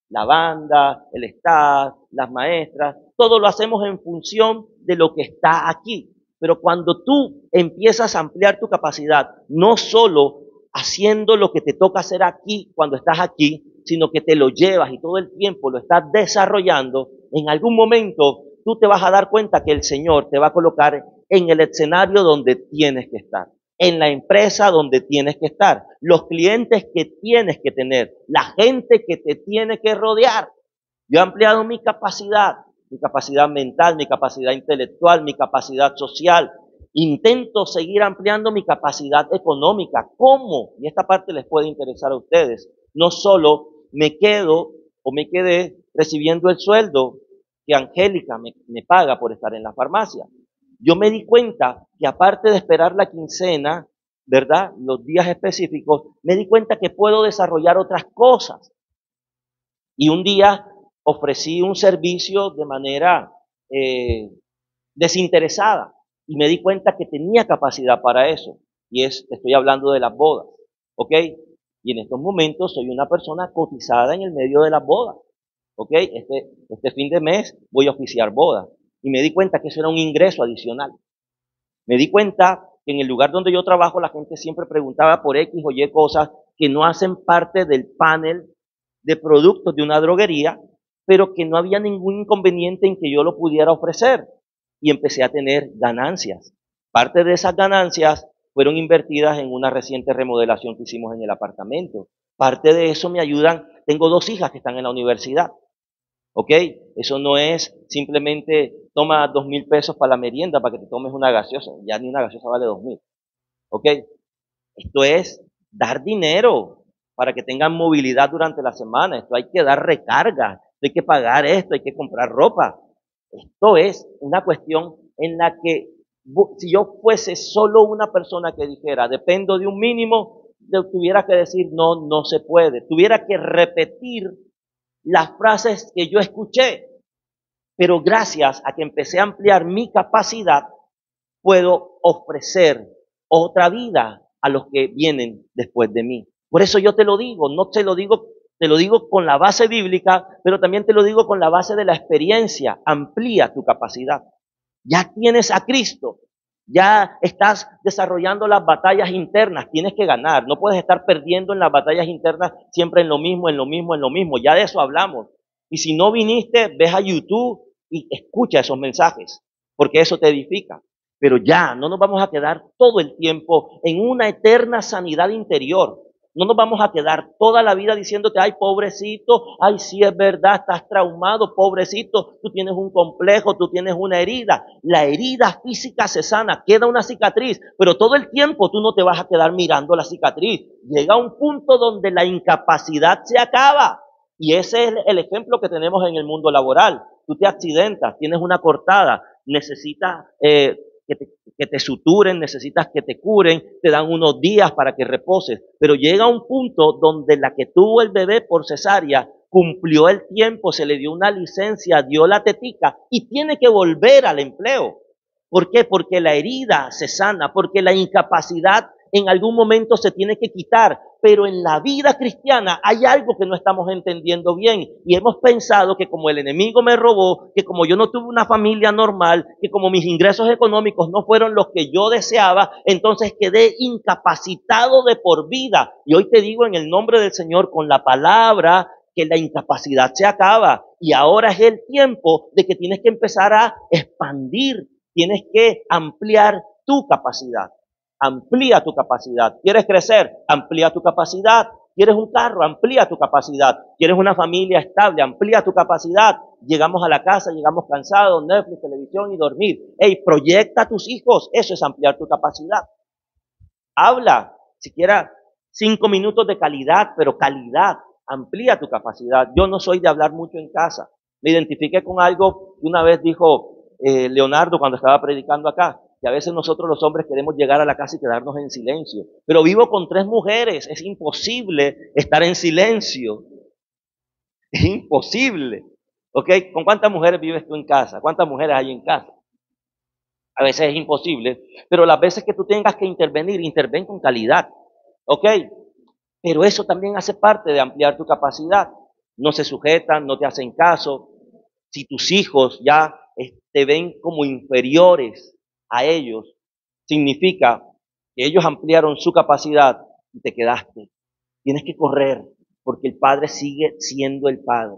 [SPEAKER 2] La banda, el staff, las maestras, todo lo hacemos en función de lo que está aquí. Pero cuando tú empiezas a ampliar tu capacidad, no solo haciendo lo que te toca hacer aquí cuando estás aquí, sino que te lo llevas y todo el tiempo lo estás desarrollando, en algún momento tú te vas a dar cuenta que el Señor te va a colocar en el escenario donde tienes que estar, en la empresa donde tienes que estar, los clientes que tienes que tener, la gente que te tiene que rodear. Yo he ampliado mi capacidad mental, mi capacidad intelectual, mi capacidad social. Intento seguir ampliando mi capacidad económica. ¿Cómo? Y esta parte les puede interesar a ustedes. No solo me quedo o me quedé recibiendo el sueldo que Angélica me paga por estar en la farmacia. Yo me di cuenta que aparte de esperar la quincena, ¿verdad? Los días específicos, me di cuenta que puedo desarrollar otras cosas. Y un día ofrecí un servicio de manera desinteresada y me di cuenta que tenía capacidad para eso. Y estoy hablando de las bodas, ¿ok? Y en estos momentos soy una persona cotizada en el medio de las bodas, ¿ok? Este fin de mes voy a oficiar bodas. Y me di cuenta que eso era un ingreso adicional. Me di cuenta que en el lugar donde yo trabajo la gente siempre preguntaba por X o Y cosas que no hacen parte del panel de productos de una droguería, pero que no había ningún inconveniente en que yo lo pudiera ofrecer. Y empecé a tener ganancias. Parte de esas ganancias fueron invertidas en una reciente remodelación que hicimos en el apartamento. Parte de eso me ayudan, tengo 2 hijas que están en la universidad. ¿ok? Eso no es simplemente toma 2,000 pesos para la merienda para que te tomes una gaseosa. Ya ni una gaseosa vale 2,000, ¿ok? Esto es dar dinero para que tengan movilidad durante la semana. Esto hay que dar recarga, hay que pagar esto, hay que comprar ropa. Esto es una cuestión en la que si yo fuese solo una persona que dijera, dependo de un mínimo, tuviera que decir, no, no se puede. Tuviera que repetir las frases que yo escuché. Pero gracias a que empecé a ampliar mi capacidad, puedo ofrecer otra vida a los que vienen después de mí. Por eso yo te lo digo, no te lo digo, te lo digo con la base bíblica, pero también te lo digo con la base de la experiencia. Amplía tu capacidad. Ya tienes a Cristo, ya estás desarrollando las batallas internas, tienes que ganar, no puedes estar perdiendo en las batallas internas siempre en lo mismo, en lo mismo, en lo mismo, ya de eso hablamos. Y si no viniste, ves a YouTube y escucha esos mensajes, porque eso te edifica. Pero ya, no nos vamos a quedar todo el tiempo en una eterna sanidad interior. No nos vamos a quedar toda la vida diciéndote, ay, pobrecito, ay, sí es verdad, estás traumado, pobrecito, tú tienes un complejo, tú tienes una herida. La herida física se sana, queda una cicatriz, pero todo el tiempo tú no te vas a quedar mirando la cicatriz. Llega un punto donde la incapacidad se acaba. Y ese es el ejemplo que tenemos en el mundo laboral. Tú te accidentas, tienes una cortada, necesitas que te suturen, necesitas que te curen, te dan unos días para que reposes, pero llega un punto donde la que tuvo el bebé por cesárea cumplió el tiempo, se le dio una licencia, dio la tetica y tiene que volver al empleo. ¿Por qué? Porque la herida se sana, porque la incapacidad en algún momento se tiene que quitar, pero en la vida cristiana hay algo que no estamos entendiendo bien y hemos pensado que como el enemigo me robó, que como yo no tuve una familia normal, que como mis ingresos económicos no fueron los que yo deseaba, entonces quedé incapacitado de por vida. Y hoy te digo en el nombre del Señor con la palabra que la incapacidad se acaba y ahora es el tiempo de que tienes que empezar a expandir, tienes que ampliar tu capacidad. Amplía tu capacidad. ¿Quieres crecer? Amplía tu capacidad. ¿Quieres un carro? Amplía tu capacidad. ¿Quieres una familia estable? Amplía tu capacidad. Llegamos a la casa, llegamos cansados, Netflix, televisión y dormir. Hey, proyecta a tus hijos. Eso es ampliar tu capacidad. Habla, siquiera 5 minutos de calidad, pero calidad. Amplía tu capacidad. Yo no soy de hablar mucho en casa. Me identifiqué con algo que una vez dijo Leonardo cuando estaba predicando acá, que a veces nosotros los hombres queremos llegar a la casa y quedarnos en silencio. Pero vivo con 3 mujeres, es imposible estar en silencio. Es imposible. ¿Ok? ¿Con cuántas mujeres vives tú en casa? ¿Cuántas mujeres hay en casa? A veces es imposible, pero las veces que tú tengas que intervenir, interven con calidad. ¿Ok? Pero eso también hace parte de ampliar tu capacidad. No se sujetan, no te hacen caso. Si tus hijos ya te ven como inferiores a ellos, significa que ellos ampliaron su capacidad y te quedaste. Tienes que correr porque el Padre sigue siendo el Padre.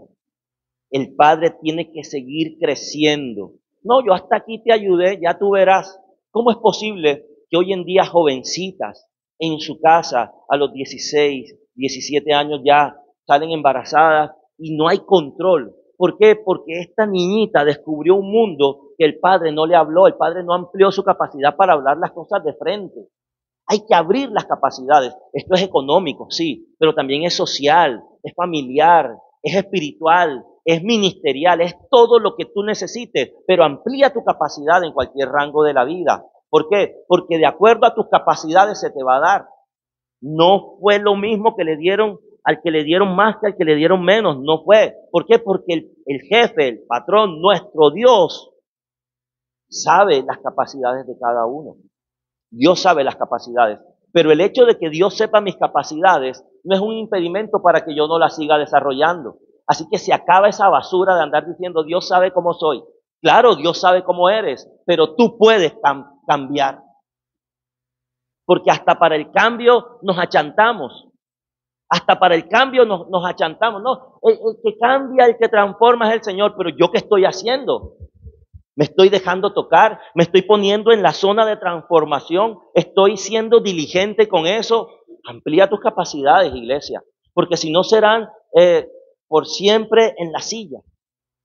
[SPEAKER 2] El Padre tiene que seguir creciendo. No, yo hasta aquí te ayudé, ya tú verás. ¿Cómo es posible que hoy en día jovencitas en su casa a los 16, 17 años ya salen embarazadas y no hay control? ¿Por qué? Porque esta niñita descubrió un mundo que el padre no le habló, el padre no amplió su capacidad para hablar las cosas de frente. Hay que abrir las capacidades. Esto es económico, sí, pero también es social, es familiar, es espiritual, es ministerial, es todo lo que tú necesites, pero amplía tu capacidad en cualquier rango de la vida. ¿Por qué? Porque de acuerdo a tus capacidades se te va a dar. No fue lo mismo que le dieron al que le dieron más que al que le dieron menos. No fue. ¿Por qué? Porque el jefe, el patrón, nuestro Dios, sabe las capacidades de cada uno. Dios sabe las capacidades. Pero el hecho de que Dios sepa mis capacidades no es un impedimento para que yo no las siga desarrollando. Así que se acaba esa basura de andar diciendo, Dios sabe cómo soy. Claro, Dios sabe cómo eres, pero tú puedes cambiar. Porque hasta para el cambio nos achantamos. Hasta para el cambio nos achantamos. No, el que cambia, el que transforma es el Señor, pero ¿yo qué estoy haciendo? Me estoy dejando tocar, me estoy poniendo en la zona de transformación, estoy siendo diligente con eso. Amplía tus capacidades, iglesia, porque si no serán por siempre en la silla.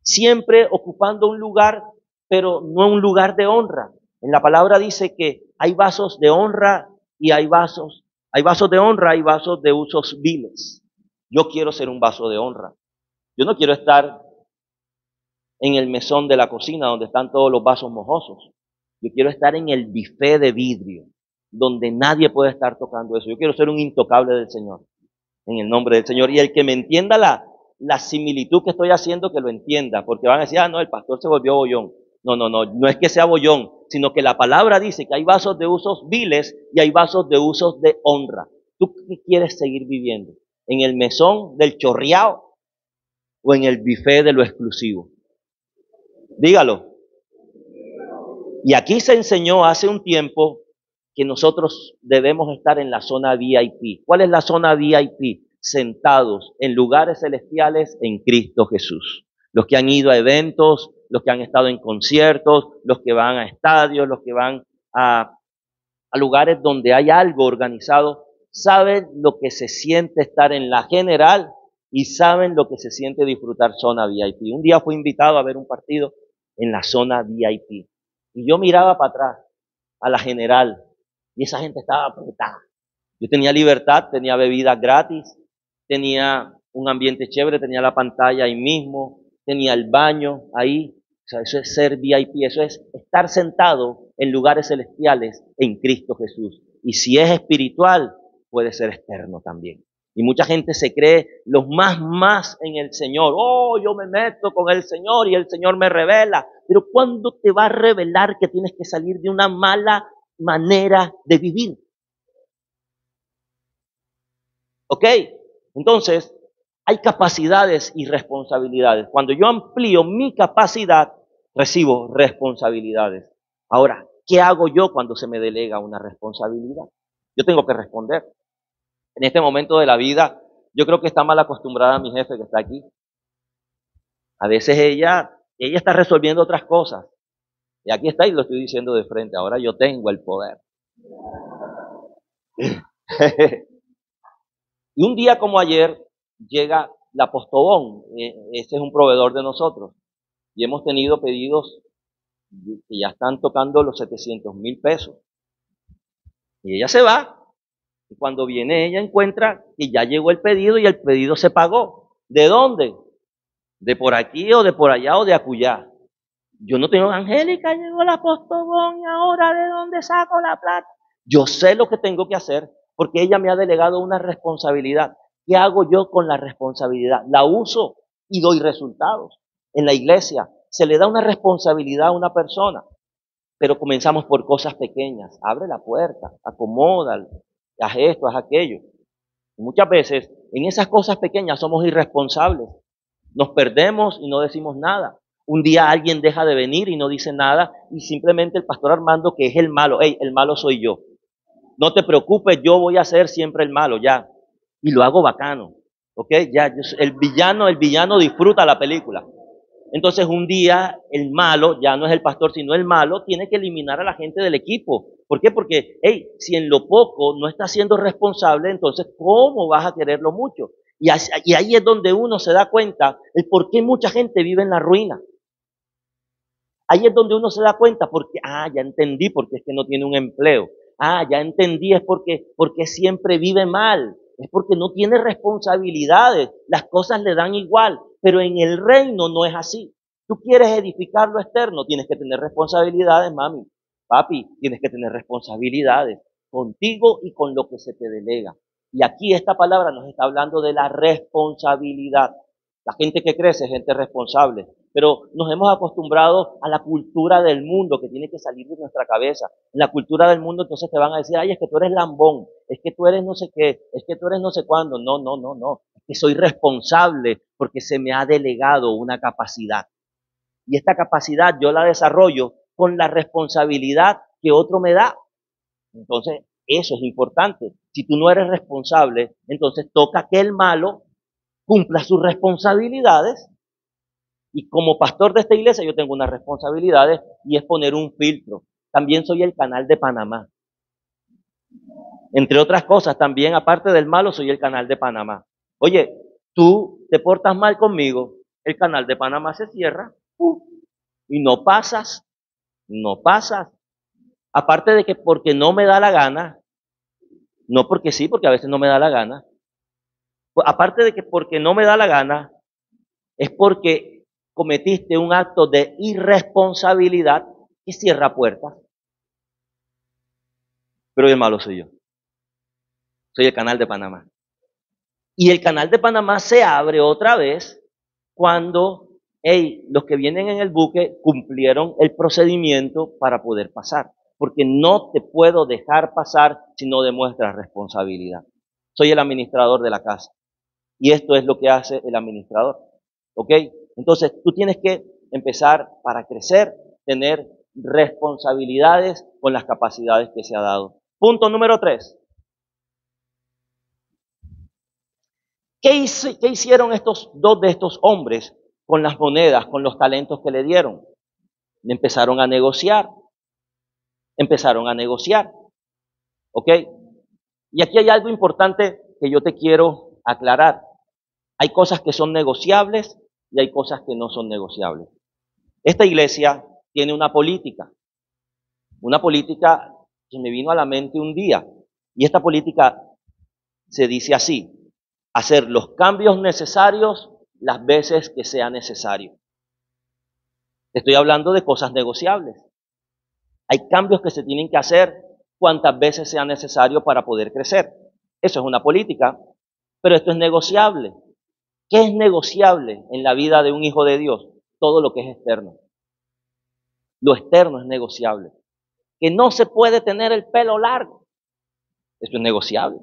[SPEAKER 2] siempre ocupando un lugar, pero no un lugar de honra. En la palabra dice que hay vasos de honra y hay vasos de honra y vasos de usos viles. Yo quiero ser un vaso de honra. Yo no quiero estar en el mesón de la cocina donde están todos los vasos mojosos. Yo quiero estar en el buffet de vidrio, donde nadie puede estar tocando eso. Yo quiero ser un intocable del Señor, en el nombre del Señor. Y el que me entienda la similitud que estoy haciendo, que lo entienda, porque van a decir, no, el pastor se volvió bollón. No es que sea bollón, sino que la palabra dice que hay vasos de usos viles y hay vasos de usos de honra. ¿Tú qué quieres seguir viviendo? ¿En el mesón del chorreado o en el buffet de lo exclusivo? Dígalo. Y aquí se enseñó hace un tiempo que nosotros debemos estar en la zona VIP. ¿Cuál es la zona VIP? Sentados en lugares celestiales en Cristo Jesús. Los que han ido a eventos, los que han estado en conciertos, los que van a estadios, los que van a lugares donde hay algo organizado, saben lo que se siente estar en la general y saben lo que se siente disfrutar zona VIP. Un día fui invitado a ver un partido en la zona VIP. Y yo miraba para atrás a la general y esa gente estaba apretada. Yo tenía libertad, tenía bebidas gratis, tenía un ambiente chévere, tenía la pantalla ahí mismo, tenía el baño ahí. O sea, eso es ser VIP, eso es estar sentado en lugares celestiales en Cristo Jesús. Y si es espiritual, puede ser externo también. Y mucha gente se cree los más en el Señor. Oh, yo me meto con el Señor y el Señor me revela. Pero ¿cuándo te va a revelar que tienes que salir de una mala manera de vivir? ¿Ok? Entonces, hay capacidades y responsabilidades. Cuando yo amplío mi capacidad, recibo responsabilidades. Ahora, ¿qué hago yo cuando se me delega una responsabilidad? Yo tengo que responder. En este momento de la vida, yo creo que está mal acostumbrada mi jefe que está aquí. A veces ella está resolviendo otras cosas. Y aquí está y lo estoy diciendo de frente. Ahora yo tengo el poder. Y un día como ayer llega la Postobón. Ese es un proveedor de nosotros. Y hemos tenido pedidos que ya están tocando los 700,000 pesos. Y ella se va. Y cuando viene ella encuentra que ya llegó el pedido y el pedido se pagó. ¿De dónde? De por aquí o de por allá o de acullá. Yo no tengo, Angélica, llegó la Postobón y ahora ¿de dónde saco la plata? Yo sé lo que tengo que hacer porque ella me ha delegado una responsabilidad. ¿Qué hago yo con la responsabilidad? La uso y doy resultados. En la iglesia se le da una responsabilidad a una persona, pero comenzamos por cosas pequeñas. Abre la puerta, acomoda, haz esto, haz aquello. Y muchas veces en esas cosas pequeñas somos irresponsables. Nos perdemos y no decimos nada. Un día alguien deja de venir y no dice nada y simplemente el pastor Armando, que es el malo, hey, el malo soy yo. No te preocupes, yo voy a ser siempre el malo, ya. Y lo hago bacano, ¿ok? Ya, el villano disfruta la película. Entonces un día el malo, ya no es el pastor, sino el malo, tiene que eliminar a la gente del equipo. ¿Por qué? Porque, hey, si en lo poco no estás siendo responsable, entonces ¿cómo vas a quererlo mucho? Y ahí es donde uno se da cuenta el por qué mucha gente vive en la ruina. Ahí es donde uno se da cuenta porque, ya entendí porque es que no tiene un empleo. Ya entendí es porque siempre vive mal. Es porque no tiene responsabilidades. Las cosas le dan igual. Pero en el reino no es así. Tú quieres edificar lo externo, tienes que tener responsabilidades, mami. Papi, tienes que tener responsabilidades contigo y con lo que se te delega. Y aquí esta palabra nos está hablando de la responsabilidad. La gente que crece es gente responsable, pero nos hemos acostumbrado a la cultura del mundo que tiene que salir de nuestra cabeza. En la cultura del mundo entonces te van a decir, ay, es que tú eres lambón, es que tú eres no sé qué, es que tú eres no sé cuándo. No. Es que soy responsable porque se me ha delegado una capacidad. Y esta capacidad yo la desarrollo con la responsabilidad que otro me da. Entonces, eso es importante. Si tú no eres responsable, entonces toca que el malo cumpla sus responsabilidades. Y como pastor de esta iglesia yo tengo unas responsabilidades y es poner un filtro. También soy el canal de Panamá. Entre otras cosas, también aparte del malo soy el canal de Panamá. Oye, tú te portas mal conmigo, el canal de Panamá se cierra, y no pasas, no pasas. Aparte de que porque no me da la gana, no porque sí, porque a veces no me da la gana, aparte de que porque no me da la gana, es porque cometiste un acto de irresponsabilidad y cierra puertas. Pero el malo soy yo. Soy el canal de Panamá. Y el canal de Panamá se abre otra vez cuando los que vienen en el buque cumplieron el procedimiento para poder pasar. Porque no te puedo dejar pasar si no demuestras responsabilidad. Soy el administrador de la casa. Y esto es lo que hace el administrador. ¿Ok? Entonces, tú tienes que empezar para crecer, tener responsabilidades con las capacidades que se ha dado. Punto número 3. ¿Qué hicieron estos dos de estos hombres con las monedas, con los talentos que le dieron? Empezaron a negociar. Empezaron a negociar. ¿Ok? Y aquí hay algo importante que yo te quiero aclarar. Hay cosas que son negociables y hay cosas que no son negociables. Esta iglesia tiene una política que me vino a la mente un día. Y esta política se dice así: hacer los cambios necesarios las veces que sea necesario. Estoy hablando de cosas negociables. Hay cambios que se tienen que hacer cuantas veces sea necesario para poder crecer. Eso es una política, pero esto es negociable. ¿Qué es negociable en la vida de un hijo de Dios? Todo lo que es externo. Lo externo es negociable. Que no se puede tener el pelo largo. Eso es negociable.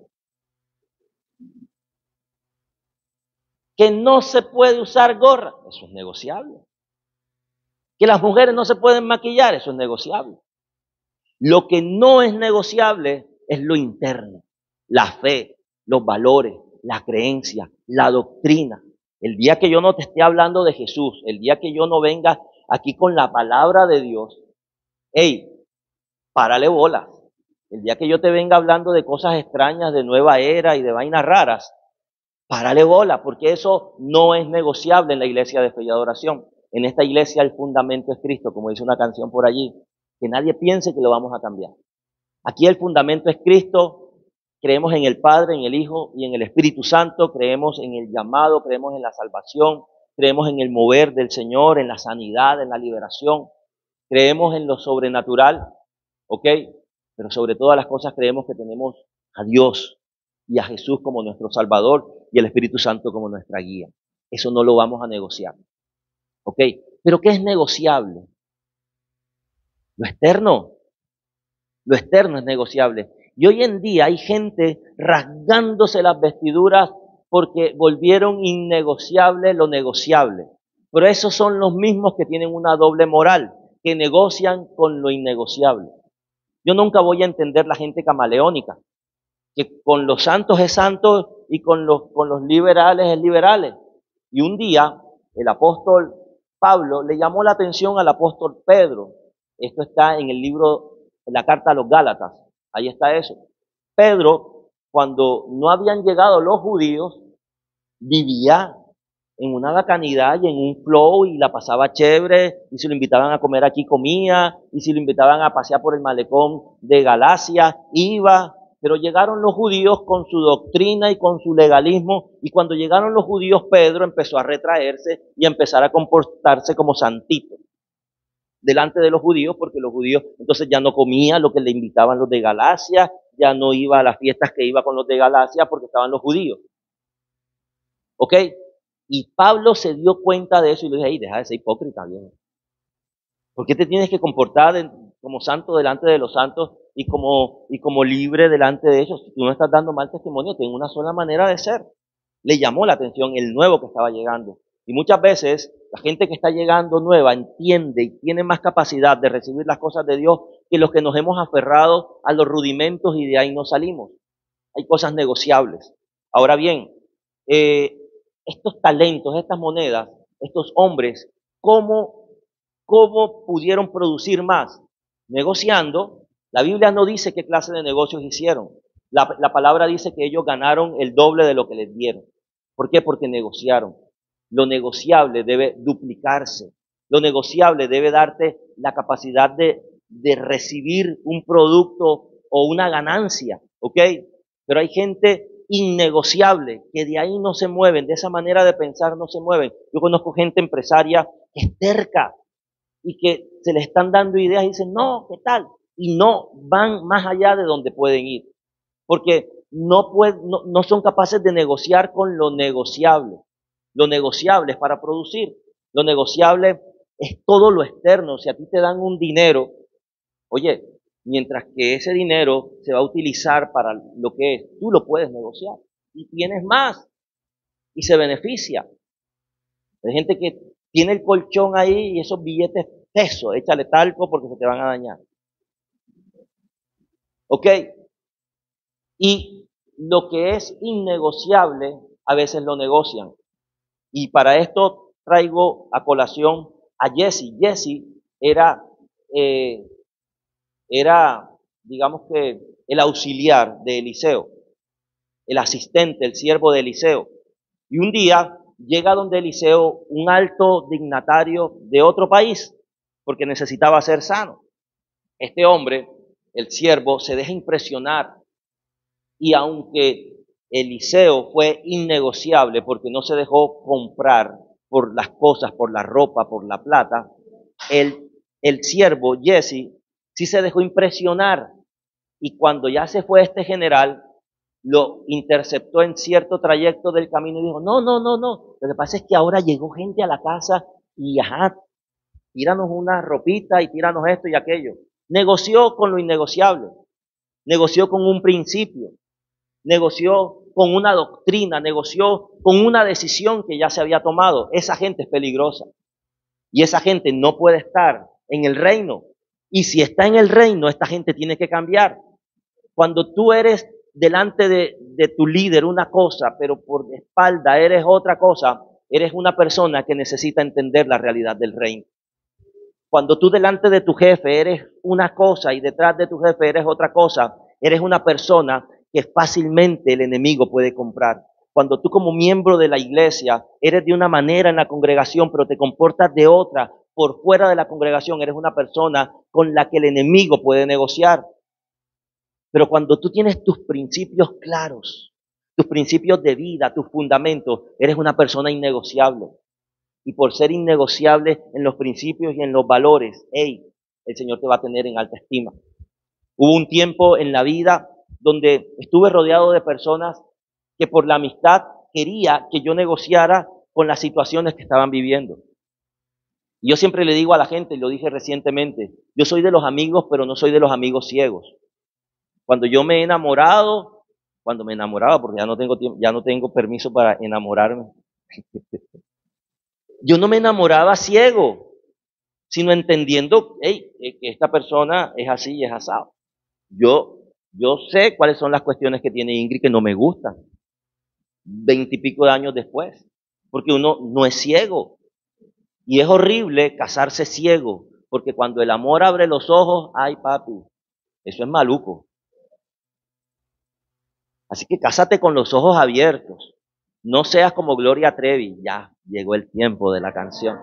[SPEAKER 2] Que no se puede usar gorra. Eso es negociable. Que las mujeres no se pueden maquillar. Eso es negociable. Lo que no es negociable es lo interno. La fe, los valores, la creencia, la doctrina. El día que yo no te esté hablando de Jesús, el día que yo no venga aquí con la palabra de Dios, párale bola. El día que yo te venga hablando de cosas extrañas, de nueva era y de vainas raras, párale bola, porque eso no es negociable en la iglesia de fe y adoración. En esta iglesia el fundamento es Cristo, como dice una canción por allí. Que nadie piense que lo vamos a cambiar. Aquí el fundamento es Cristo. Creemos en el Padre, en el Hijo y en el Espíritu Santo. Creemos en el llamado, creemos en la salvación, creemos en el mover del Señor, en la sanidad, en la liberación. Creemos en lo sobrenatural, ¿ok? Pero sobre todas las cosas creemos que tenemos a Dios y a Jesús como nuestro Salvador y el Espíritu Santo como nuestra guía. Eso no lo vamos a negociar, ¿ok? Pero ¿qué es negociable? Lo externo. Lo externo es negociable. Y hoy en día hay gente rasgándose las vestiduras porque volvieron innegociable lo negociable. Pero esos son los mismos que tienen una doble moral, que negocian con lo innegociable. Yo nunca voy a entender la gente camaleónica, que con los santos es santo y con los liberales es liberales. Y un día el apóstol Pablo le llamó la atención al apóstol Pedro. Esto está en el libro, en la carta a los Gálatas. Ahí está eso. Pedro, cuando no habían llegado los judíos, vivía en una bacanidad y en un flow y la pasaba chévere, y si lo invitaban a comer aquí comía, y si lo invitaban a pasear por el malecón de Galacia, iba. Pero llegaron los judíos con su doctrina y con su legalismo, y cuando llegaron los judíos, Pedro empezó a retraerse y a empezar a comportarse como santito delante de los judíos, porque los judíos entonces ya no comía lo que le invitaban los de Galacia, ya no iba a las fiestas que iba con los de Galacia porque estaban los judíos. ¿Ok? Y Pablo se dio cuenta de eso y le dije, deja de ser hipócrita, bien. ¿Por qué te tienes que comportar como santo delante de los santos y como libre delante de ellos? Si tú no estás dando mal testimonio, ten una sola manera de ser. Le llamó la atención el nuevo que estaba llegando. Y muchas veces la gente que está llegando nueva entiende y tiene más capacidad de recibir las cosas de Dios que los que nos hemos aferrado a los rudimentos y de ahí no salimos. Hay cosas negociables. Ahora bien, estos talentos, estas monedas, estos hombres, ¿cómo pudieron producir más? Negociando. La Biblia no dice qué clase de negocios hicieron. La palabra dice que ellos ganaron el doble de lo que les dieron. ¿Por qué? Porque negociaron. Lo negociable debe duplicarse. Lo negociable debe darte la capacidad de recibir un producto o una ganancia, ¿ok? Pero hay gente innegociable que de ahí no se mueven, de esa manera de pensar no se mueven. Yo conozco gente empresaria que es terca y que se le están dando ideas y dicen, no, ¿qué tal? Y no van más allá de donde pueden ir, porque no son capaces de negociar con lo negociable. Lo negociable es para producir, lo negociable es todo lo externo. Si a ti te dan un dinero, oye, mientras que ese dinero se va a utilizar para lo que es, tú lo puedes negociar y tienes más y se beneficia. Hay gente que tiene el colchón ahí y esos billetes pesos, échale talco porque se te van a dañar. ¿Ok? Y lo que es innegociable, a veces lo negocian. Y para esto traigo a colación a Jesse. Jesse era, eh, digamos que, el auxiliar de Eliseo, el asistente, el siervo de Eliseo. Y un día llega donde Eliseo un alto dignatario de otro país, porque necesitaba ser sano. Este hombre, el siervo, se deja impresionar. Y aunque Eliseo fue innegociable porque no se dejó comprar por las cosas, por la ropa, por la plata, el siervo Jesse sí se dejó impresionar. Y cuando ya se fue este general, lo interceptó en cierto trayecto del camino y dijo, no, no, no, no. Lo que pasa es que ahora llegó gente a la casa y, ajá, tíranos una ropita y tíranos esto y aquello. Negoció con lo innegociable. Negoció con un principio. Negoció con una doctrina. Negoció con una decisión que ya se había tomado. Esa gente es peligrosa. Y esa gente no puede estar en el reino. Y si está en el reino, esta gente tiene que cambiar. Cuando tú eres delante de tu líder una cosa, pero por espalda eres otra cosa, eres una persona que necesita entender la realidad del reino. Cuando tú delante de tu jefe eres una cosa y detrás de tu jefe eres otra cosa, eres una persona que fácilmente el enemigo puede comprar. Cuando tú como miembro de la iglesia eres de una manera en la congregación, pero te comportas de otra por fuera de la congregación, eres una persona con la que el enemigo puede negociar. Pero cuando tú tienes tus principios claros, tus principios de vida, tus fundamentos, eres una persona innegociable. Y por ser innegociable en los principios y en los valores, hey, el Señor te va a tener en alta estima. Hubo un tiempo en la vida donde estuve rodeado de personas que por la amistad quería que yo negociara con las situaciones que estaban viviendo. Y yo siempre le digo a la gente, y lo dije recientemente, yo soy de los amigos, pero no soy de los amigos ciegos. Cuando yo me he enamorado, cuando me enamoraba, porque ya no tengo tiempo, ya no tengo permiso para enamorarme, yo no me enamoraba ciego, sino entendiendo, hey, que esta persona es así y es asado. Yo sé cuáles son las cuestiones que tiene Ingrid que no me gustan, 20 y pico de años después, porque uno no es ciego. Y es horrible casarse ciego, porque cuando el amor abre los ojos, ay papi, eso es maluco. Así que cásate con los ojos abiertos. No seas como Gloria Trevi. Ya llegó el tiempo de la canción.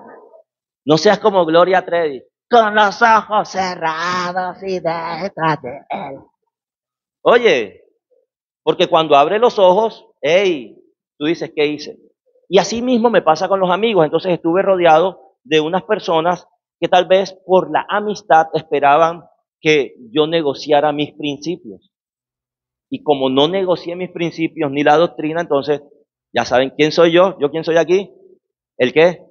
[SPEAKER 2] No seas como Gloria Trevi. Con los ojos cerrados y detrás de él. Oye, porque cuando abre los ojos, hey, tú dices, ¿qué hice? Y así mismo me pasa con los amigos. Entonces estuve rodeado de unas personas que tal vez por la amistad esperaban que yo negociara mis principios. Y como no negocié mis principios ni la doctrina, entonces ya saben quién soy yo. ¿Yo quién soy aquí? ¿El qué?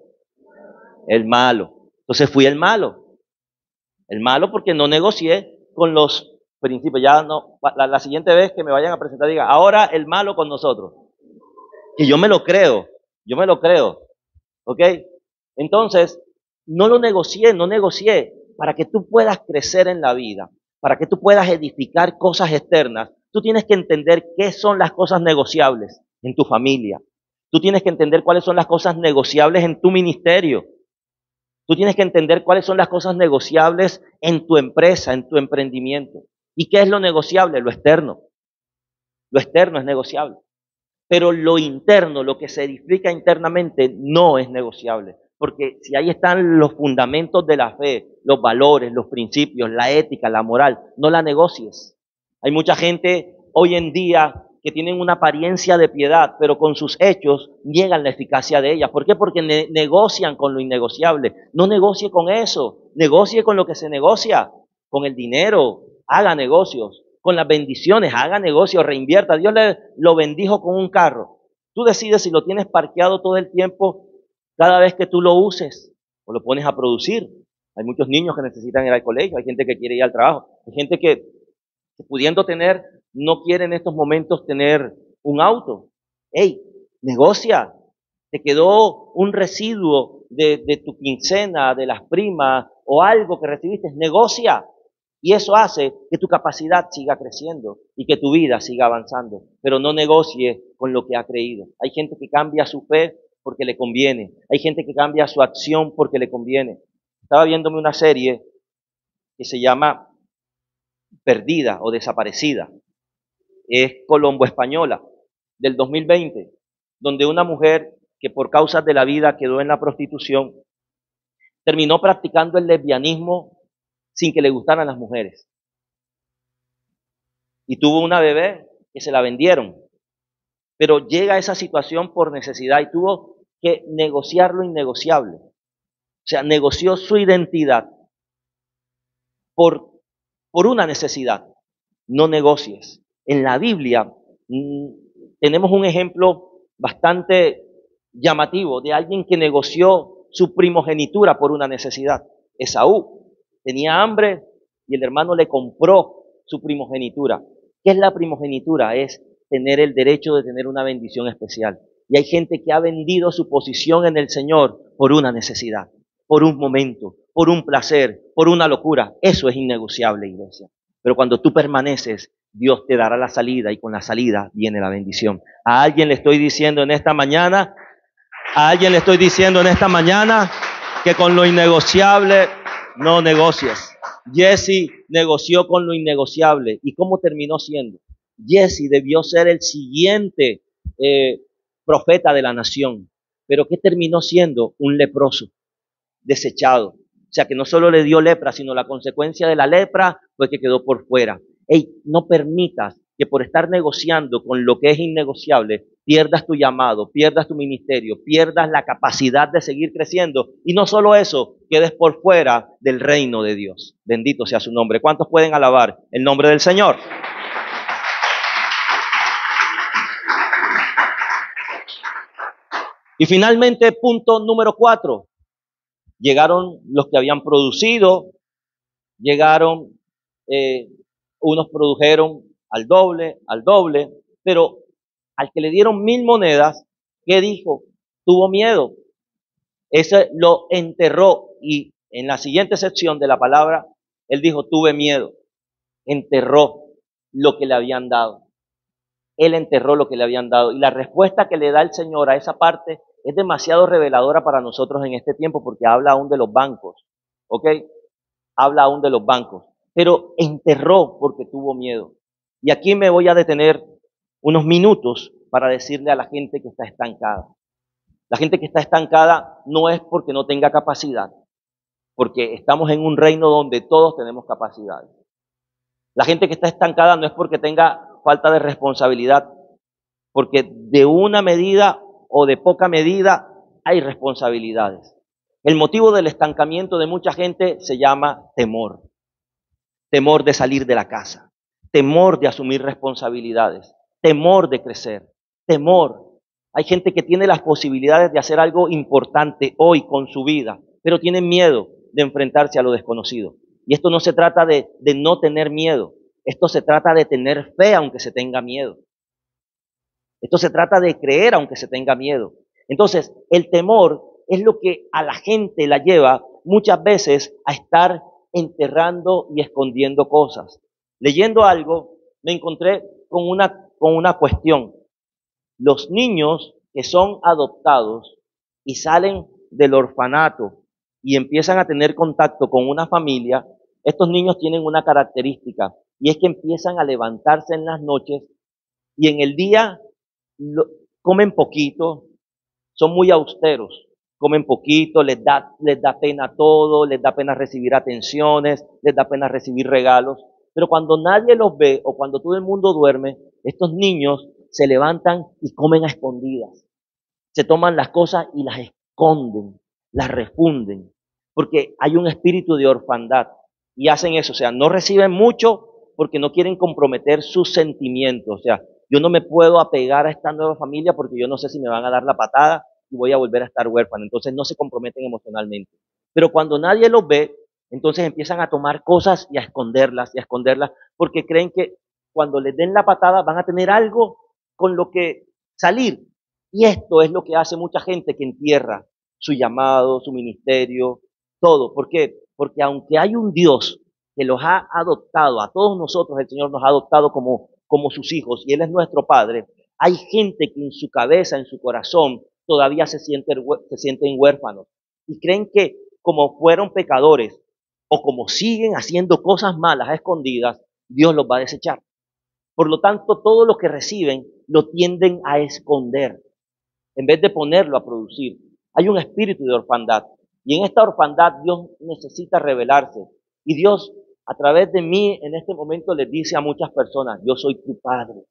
[SPEAKER 2] El malo. Entonces fui el malo. El malo porque no negocié con los principios. Ya no, la siguiente vez que me vayan a presentar diga, ahora el malo con nosotros. Que yo me lo creo. Yo me lo creo. ¿Ok? Entonces, no lo negocié, no negocié. Para que tú puedas crecer en la vida, para que tú puedas edificar cosas externas, tú tienes que entender qué son las cosas negociables en tu familia. Tú tienes que entender cuáles son las cosas negociables en tu ministerio. Tú tienes que entender cuáles son las cosas negociables en tu empresa, en tu emprendimiento. ¿Y qué es lo negociable? Lo externo. Lo externo es negociable. Pero lo interno, lo que se edifica internamente, no es negociable. Porque si ahí están los fundamentos de la fe, los valores, los principios, la ética, la moral, no la negocies. Hay mucha gente hoy en día que tienen una apariencia de piedad, pero con sus hechos niegan la eficacia de ella. ¿Por qué? Porque negocian con lo innegociable. No negocie con eso, negocie con lo que se negocia, con el dinero, haga negocios, con las bendiciones, haga negocios, reinvierta. Dios lo bendijo con un carro. Tú decides si lo tienes parqueado todo el tiempo, cada vez que tú lo uses, o lo pones a producir. Hay muchos niños que necesitan ir al colegio, hay gente que quiere ir al trabajo, hay gente que pudiendo tener, no quiere en estos momentos tener un auto. Hey, negocia. Te quedó un residuo de tu quincena, de las primas o algo que recibiste, negocia. Y eso hace que tu capacidad siga creciendo y que tu vida siga avanzando. Pero no negocie con lo que ha creído. Hay gente que cambia su fe porque le conviene. Hay gente que cambia su acción porque le conviene. Estaba viéndome una serie que se llama Perdida o Desaparecida. Es colombo-española del 2020, donde una mujer que por causas de la vida quedó en la prostitución, terminó practicando el lesbianismo sin que le gustaran las mujeres. Y tuvo una bebé que se la vendieron. Pero llega a esa situación por necesidad y tuvo que negociar lo innegociable. O sea, negoció su identidad por una necesidad. No negocies. En la Biblia tenemos un ejemplo bastante llamativo de alguien que negoció su primogenitura por una necesidad. Esaú tenía hambre y el hermano le compró su primogenitura. ¿Qué es la primogenitura? Es tener el derecho de tener una bendición especial. Y hay gente que ha vendido su posición en el Señor por una necesidad, por un momento, por un placer, por una locura. Eso es innegociable, iglesia. Pero cuando tú permaneces, Dios te dará la salida y con la salida viene la bendición. A alguien le estoy diciendo en esta mañana, que con lo innegociable no negocies. Jesse negoció con lo innegociable. ¿Y cómo terminó siendo? Jesse debió ser el siguiente profeta de la nación. Pero ¿qué terminó siendo? Un leproso, desechado. O sea que no solo le dio lepra, sino la consecuencia de la lepra fue que quedó por fuera. Hey, no permitas que por estar negociando con lo que es innegociable, pierdas tu llamado, pierdas tu ministerio, pierdas la capacidad de seguir creciendo. Y no solo eso, quedes por fuera del reino de Dios. Bendito sea su nombre. ¿Cuántos pueden alabar el nombre del Señor? Y finalmente, punto número 4. Llegaron los que habían producido, llegaron, unos produjeron al doble, pero al que le dieron 1000 monedas, ¿qué dijo? Tuvo miedo. Ese lo enterró y en la siguiente sección de la palabra, él dijo, tuve miedo. Enterró lo que le habían dado. Él enterró lo que le habían dado. Y la respuesta que le da el Señor a esa parte es demasiado reveladora para nosotros en este tiempo porque habla aún de los bancos, ¿ok? Habla aún de los bancos. Pero enterró porque tuvo miedo. Y aquí me voy a detener unos minutos para decirle a la gente que está estancada. La gente que está estancada no es porque no tenga capacidad, porque estamos en un reino donde todos tenemos capacidades. La gente que está estancada no es porque tenga falta de responsabilidad, porque de una medida o de poca medida hay responsabilidades. El motivo del estancamiento de mucha gente se llama temor. Temor de salir de la casa, temor de asumir responsabilidades, temor de crecer, temor. Hay gente que tiene las posibilidades de hacer algo importante hoy con su vida, pero tienen miedo de enfrentarse a lo desconocido. Y esto no se trata de no tener miedo, esto se trata de tener fe aunque se tenga miedo. Esto se trata de creer aunque se tenga miedo. Entonces, el temor es lo que a la gente la lleva muchas veces a estar enterrando y escondiendo cosas. Leyendo algo, me encontré con una cuestión. Los niños que son adoptados y salen del orfanato y empiezan a tener contacto con una familia, estos niños tienen una característica y es que empiezan a levantarse en las noches y en el día comen poquito, son muy austeros, comen poquito, les da pena todo, les da pena recibir atenciones, les da pena recibir regalos. Pero cuando nadie los ve o cuando todo el mundo duerme, estos niños se levantan y comen a escondidas. Se toman las cosas y las esconden, las refunden, porque hay un espíritu de orfandad y hacen eso, o sea, no reciben mucho porque no quieren comprometer sus sentimientos, o sea, yo no me puedo apegar a esta nueva familia porque yo no sé si me van a dar la patada y voy a volver a estar huérfano, entonces no se comprometen emocionalmente. Pero cuando nadie los ve, entonces empiezan a tomar cosas y a esconderlas, porque creen que cuando les den la patada van a tener algo con lo que salir. Y esto es lo que hace mucha gente que entierra su llamado, su ministerio, todo. ¿Por qué? Porque aunque hay un Dios que los ha adoptado, a todos nosotros el Señor nos ha adoptado como sus hijos y Él es nuestro Padre, hay gente que en su cabeza, en su corazón, todavía se sienten huérfanos y creen que como fueron pecadores o como siguen haciendo cosas malas a escondidas, Dios los va a desechar. Por lo tanto, todo lo que reciben lo tienden a esconder en vez de ponerlo a producir. Hay un espíritu de orfandad y en esta orfandad Dios necesita revelarse. Y Dios, a través de mí, en este momento les dice a muchas personas, yo soy tu Padre.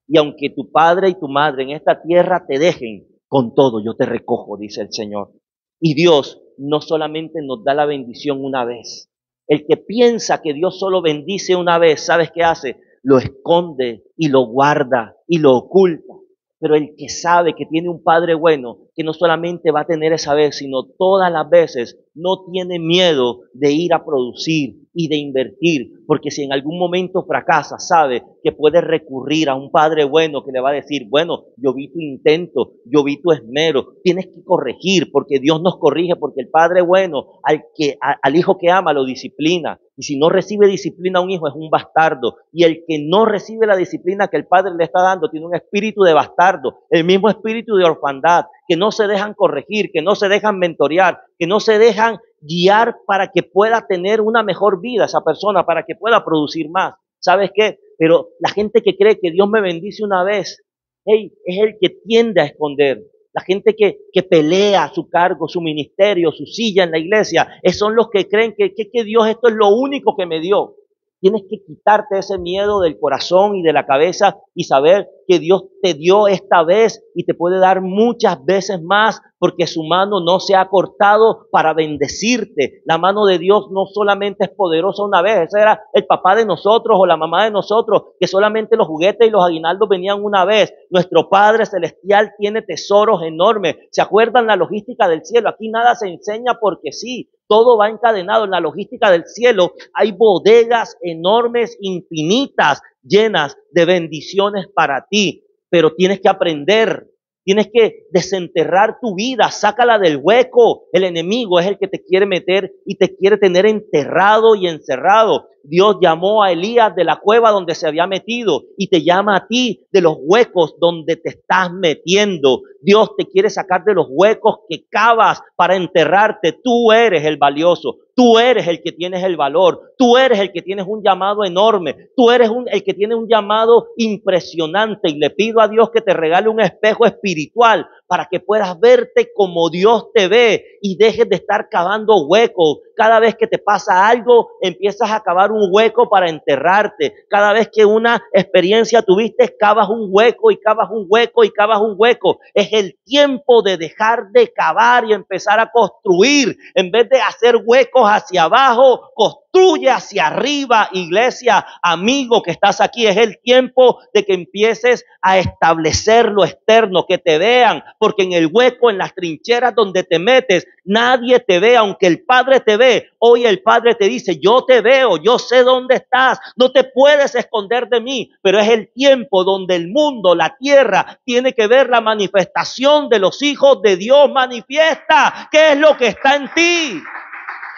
[SPEAKER 2] Y aunque tu padre y tu madre en esta tierra te dejen, con todo yo te recojo, dice el Señor. Y Dios no solamente nos da la bendición una vez. El que piensa que Dios solo bendice una vez, ¿sabes qué hace? Lo esconde y lo guarda y lo oculta. Pero el que sabe que tiene un Padre bueno, que no solamente va a tener esa vez, sino todas las veces, no tiene miedo de ir a producir y de invertir, porque si en algún momento fracasa, sabe que puede recurrir a un Padre bueno que le va a decir, bueno, yo vi tu intento, yo vi tu esmero, tienes que corregir, porque Dios nos corrige, porque el Padre bueno al hijo que ama lo disciplina, y si no recibe disciplina a un hijo es un bastardo, y el que no recibe la disciplina que el Padre le está dando tiene un espíritu de bastardo, el mismo espíritu de orfandad, que no se dejan corregir, que no se dejan mentorear, que no se dejan guiar para que pueda tener una mejor vida esa persona, para que pueda producir más. ¿Sabes qué? Pero la gente que cree que Dios me bendice una vez, hey, es el que tiende a esconder. La gente que pelea su cargo, su ministerio, su silla en la iglesia, son los que creen que Dios esto es lo único que me dio. Tienes que quitarte ese miedo del corazón y de la cabeza y saber que Dios te dio esta vez y te puede dar muchas veces más porque su mano no se ha cortado para bendecirte. La mano de Dios no solamente es poderosa una vez, ese era el papá de nosotros o la mamá de nosotros, que solamente los juguetes y los aguinaldos venían una vez. Nuestro Padre Celestial tiene tesoros enormes. ¿Se acuerdan la logística del cielo? Aquí nada se enseña porque sí. Todo va encadenado en la logística del cielo. Hay bodegas enormes, infinitas, llenas de bendiciones para ti. Pero tienes que aprender, tienes que desenterrar tu vida, sácala del hueco. El enemigo es el que te quiere meter y te quiere tener enterrado y encerrado. Dios llamó a Elías de la cueva donde se había metido y te llama a ti de los huecos donde te estás metiendo. Dios te quiere sacar de los huecos que cavas para enterrarte. Tú eres el valioso. Tú eres el que tienes el valor. Tú eres el que tienes un llamado enorme. Tú eres el que tiene un llamado impresionante. Y le pido a Dios que te regale un espejo espiritual para que puedas verte como Dios te ve y dejes de estar cavando huecos. Cada vez que te pasa algo, empiezas a cavar un hueco para enterrarte. Cada vez que una experiencia tuviste, cavas un hueco y cavas un hueco y cavas un hueco. Es el tiempo de dejar de cavar y empezar a construir. En vez de hacer huecos hacia abajo, construye hacia arriba. Iglesia, amigo que estás aquí, es el tiempo de que empieces a establecer lo externo, que te vean, porque en el hueco, en las trincheras donde te metes, nadie te ve, aunque el Padre te ve. Hoy el Padre te dice, yo te veo, yo sé dónde estás, no te puedes esconder de mí, pero es el tiempo donde el mundo, la tierra, tiene que ver la manifestación de los hijos de Dios. Manifiesta, ¿qué es lo que está en ti?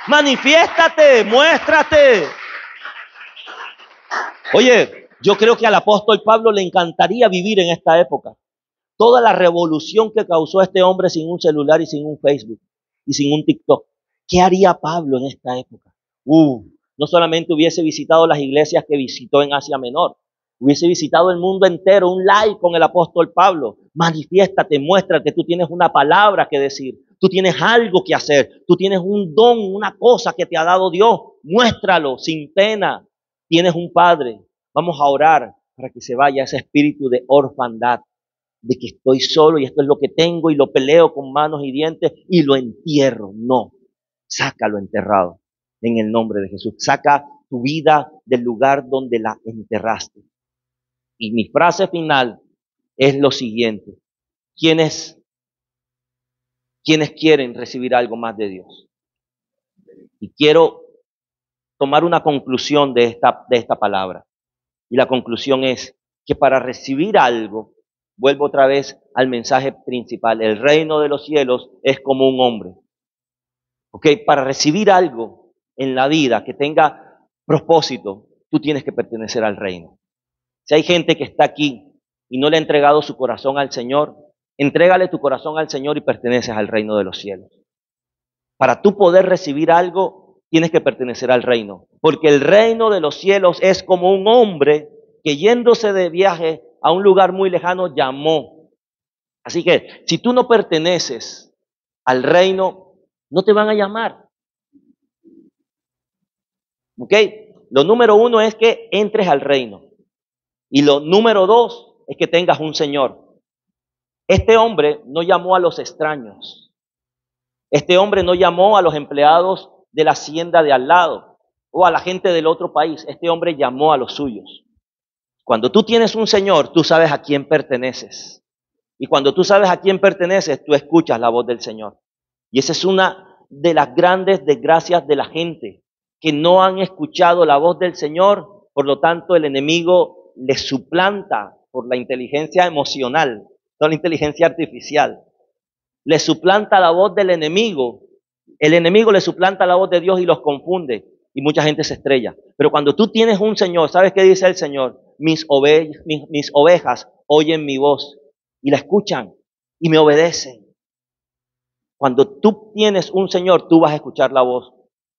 [SPEAKER 2] Manifiéstate, muéstrate. Oye, yo creo que al apóstol Pablo le encantaría vivir en esta época. Toda la revolución que causó este hombre sin un celular y sin un Facebook y sin un TikTok. ¿Qué haría Pablo en esta época? No solamente hubiese visitado las iglesias que visitó en Asia Menor, hubiese visitado el mundo entero, un live con el apóstol Pablo. Manifiéstate, muéstrate, tú tienes una palabra que decir, tú tienes algo que hacer, tú tienes un don, una cosa que te ha dado Dios. Muéstralo sin pena. Tienes un padre. Vamos a orar para que se vaya ese espíritu de orfandad, de que estoy solo y esto es lo que tengo y lo peleo con manos y dientes y lo entierro. No, sácalo enterrado en el nombre de Jesús. Saca tu vida del lugar donde la enterraste. Y mi frase final es lo siguiente. ¿Quiénes quieren recibir algo más de Dios? Y quiero tomar una conclusión de esta palabra. Y la conclusión es que para recibir algo, vuelvo otra vez al mensaje principal, el reino de los cielos es como un hombre. ¿Ok? Para recibir algo en la vida que tenga propósito, tú tienes que pertenecer al reino. Si hay gente que está aquí y no le ha entregado su corazón al Señor, entrégale tu corazón al Señor y perteneces al reino de los cielos. Para tú poder recibir algo, tienes que pertenecer al reino. Porque el reino de los cielos es como un hombre que yéndose de viaje a un lugar muy lejano llamó. Así que si tú no perteneces al reino, no te van a llamar. ¿Ok? Lo número 1 es que entres al reino. Y lo número 2 es que tengas un Señor. Este hombre no llamó a los extraños. Este hombre no llamó a los empleados de la hacienda de al lado o a la gente del otro país. Este hombre llamó a los suyos. Cuando tú tienes un Señor, tú sabes a quién perteneces. Y cuando tú sabes a quién perteneces, tú escuchas la voz del Señor. Y esa es una de las grandes desgracias de la gente, que no han escuchado la voz del Señor. Por lo tanto, el enemigo les suplanta por la inteligencia emocional, no la inteligencia artificial. Le suplanta la voz del enemigo. El enemigo le suplanta la voz de Dios y los confunde. Y mucha gente se estrella. Pero cuando tú tienes un Señor, ¿sabes qué dice el Señor? Mis ovejas oyen mi voz y la escuchan y me obedecen. Cuando tú tienes un Señor, tú vas a escuchar la voz.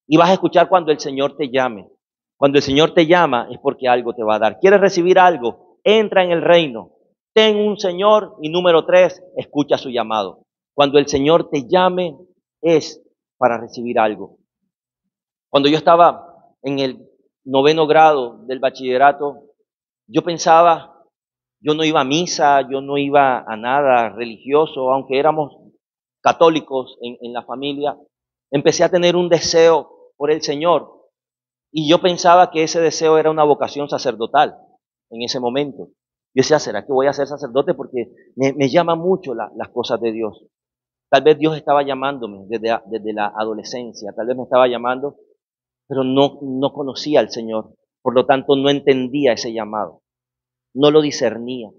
[SPEAKER 2] Y vas a escuchar cuando el Señor te llame. Cuando el Señor te llama es porque algo te va a dar. ¿Quieres recibir algo? Entra en el reino. Ten un Señor. Y número 3, escucha su llamado. Cuando el Señor te llame es para recibir algo. Cuando yo estaba en el 9º grado del bachillerato, yo pensaba, yo no iba a misa, yo no iba a nada religioso, aunque éramos católicos en la familia. Empecé a tener un deseo por el Señor y yo pensaba que ese deseo era una vocación sacerdotal en ese momento. Yo decía, ¿será que voy a ser sacerdote? Porque me llaman mucho las cosas de Dios. Tal vez Dios estaba llamándome desde la adolescencia, tal vez me estaba llamando, pero no conocía al Señor. Por lo tanto, no entendía ese llamado, no lo discernía.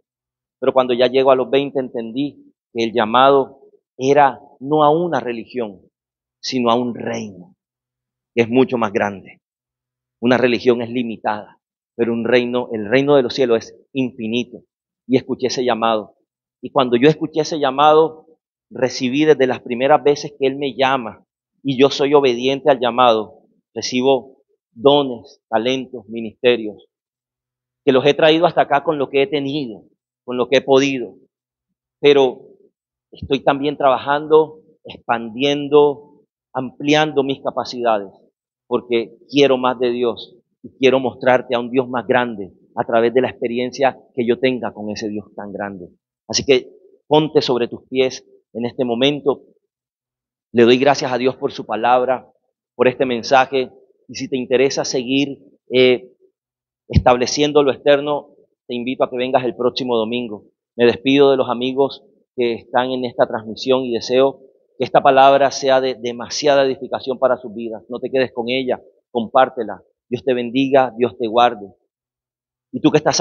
[SPEAKER 2] Pero cuando ya llego a los 20 entendí que el llamado era no a una religión, sino a un reino, que es mucho más grande. Una religión es limitada, pero un reino, el reino de los cielos es infinito. Y escuché ese llamado. Y cuando yo escuché ese llamado, recibí desde las primeras veces que Él me llama y yo soy obediente al llamado, recibo dones, talentos, ministerios, que los he traído hasta acá con lo que he tenido, con lo que he podido. Pero estoy también trabajando, expandiendo, ampliando mis capacidades, porque quiero más de Dios y quiero mostrarte a un Dios más grande a través de la experiencia que yo tenga con ese Dios tan grande. Así que ponte sobre tus pies en este momento. Le doy gracias a Dios por su palabra, por este mensaje. Y si te interesa seguir estableciendo lo externo, te invito a que vengas el próximo domingo. Me despido de los amigos que están en esta transmisión y deseo que esta palabra sea de demasiada edificación para sus vidas. No te quedes con ella, compártela. Dios te bendiga, Dios te guarde. Y tú que estás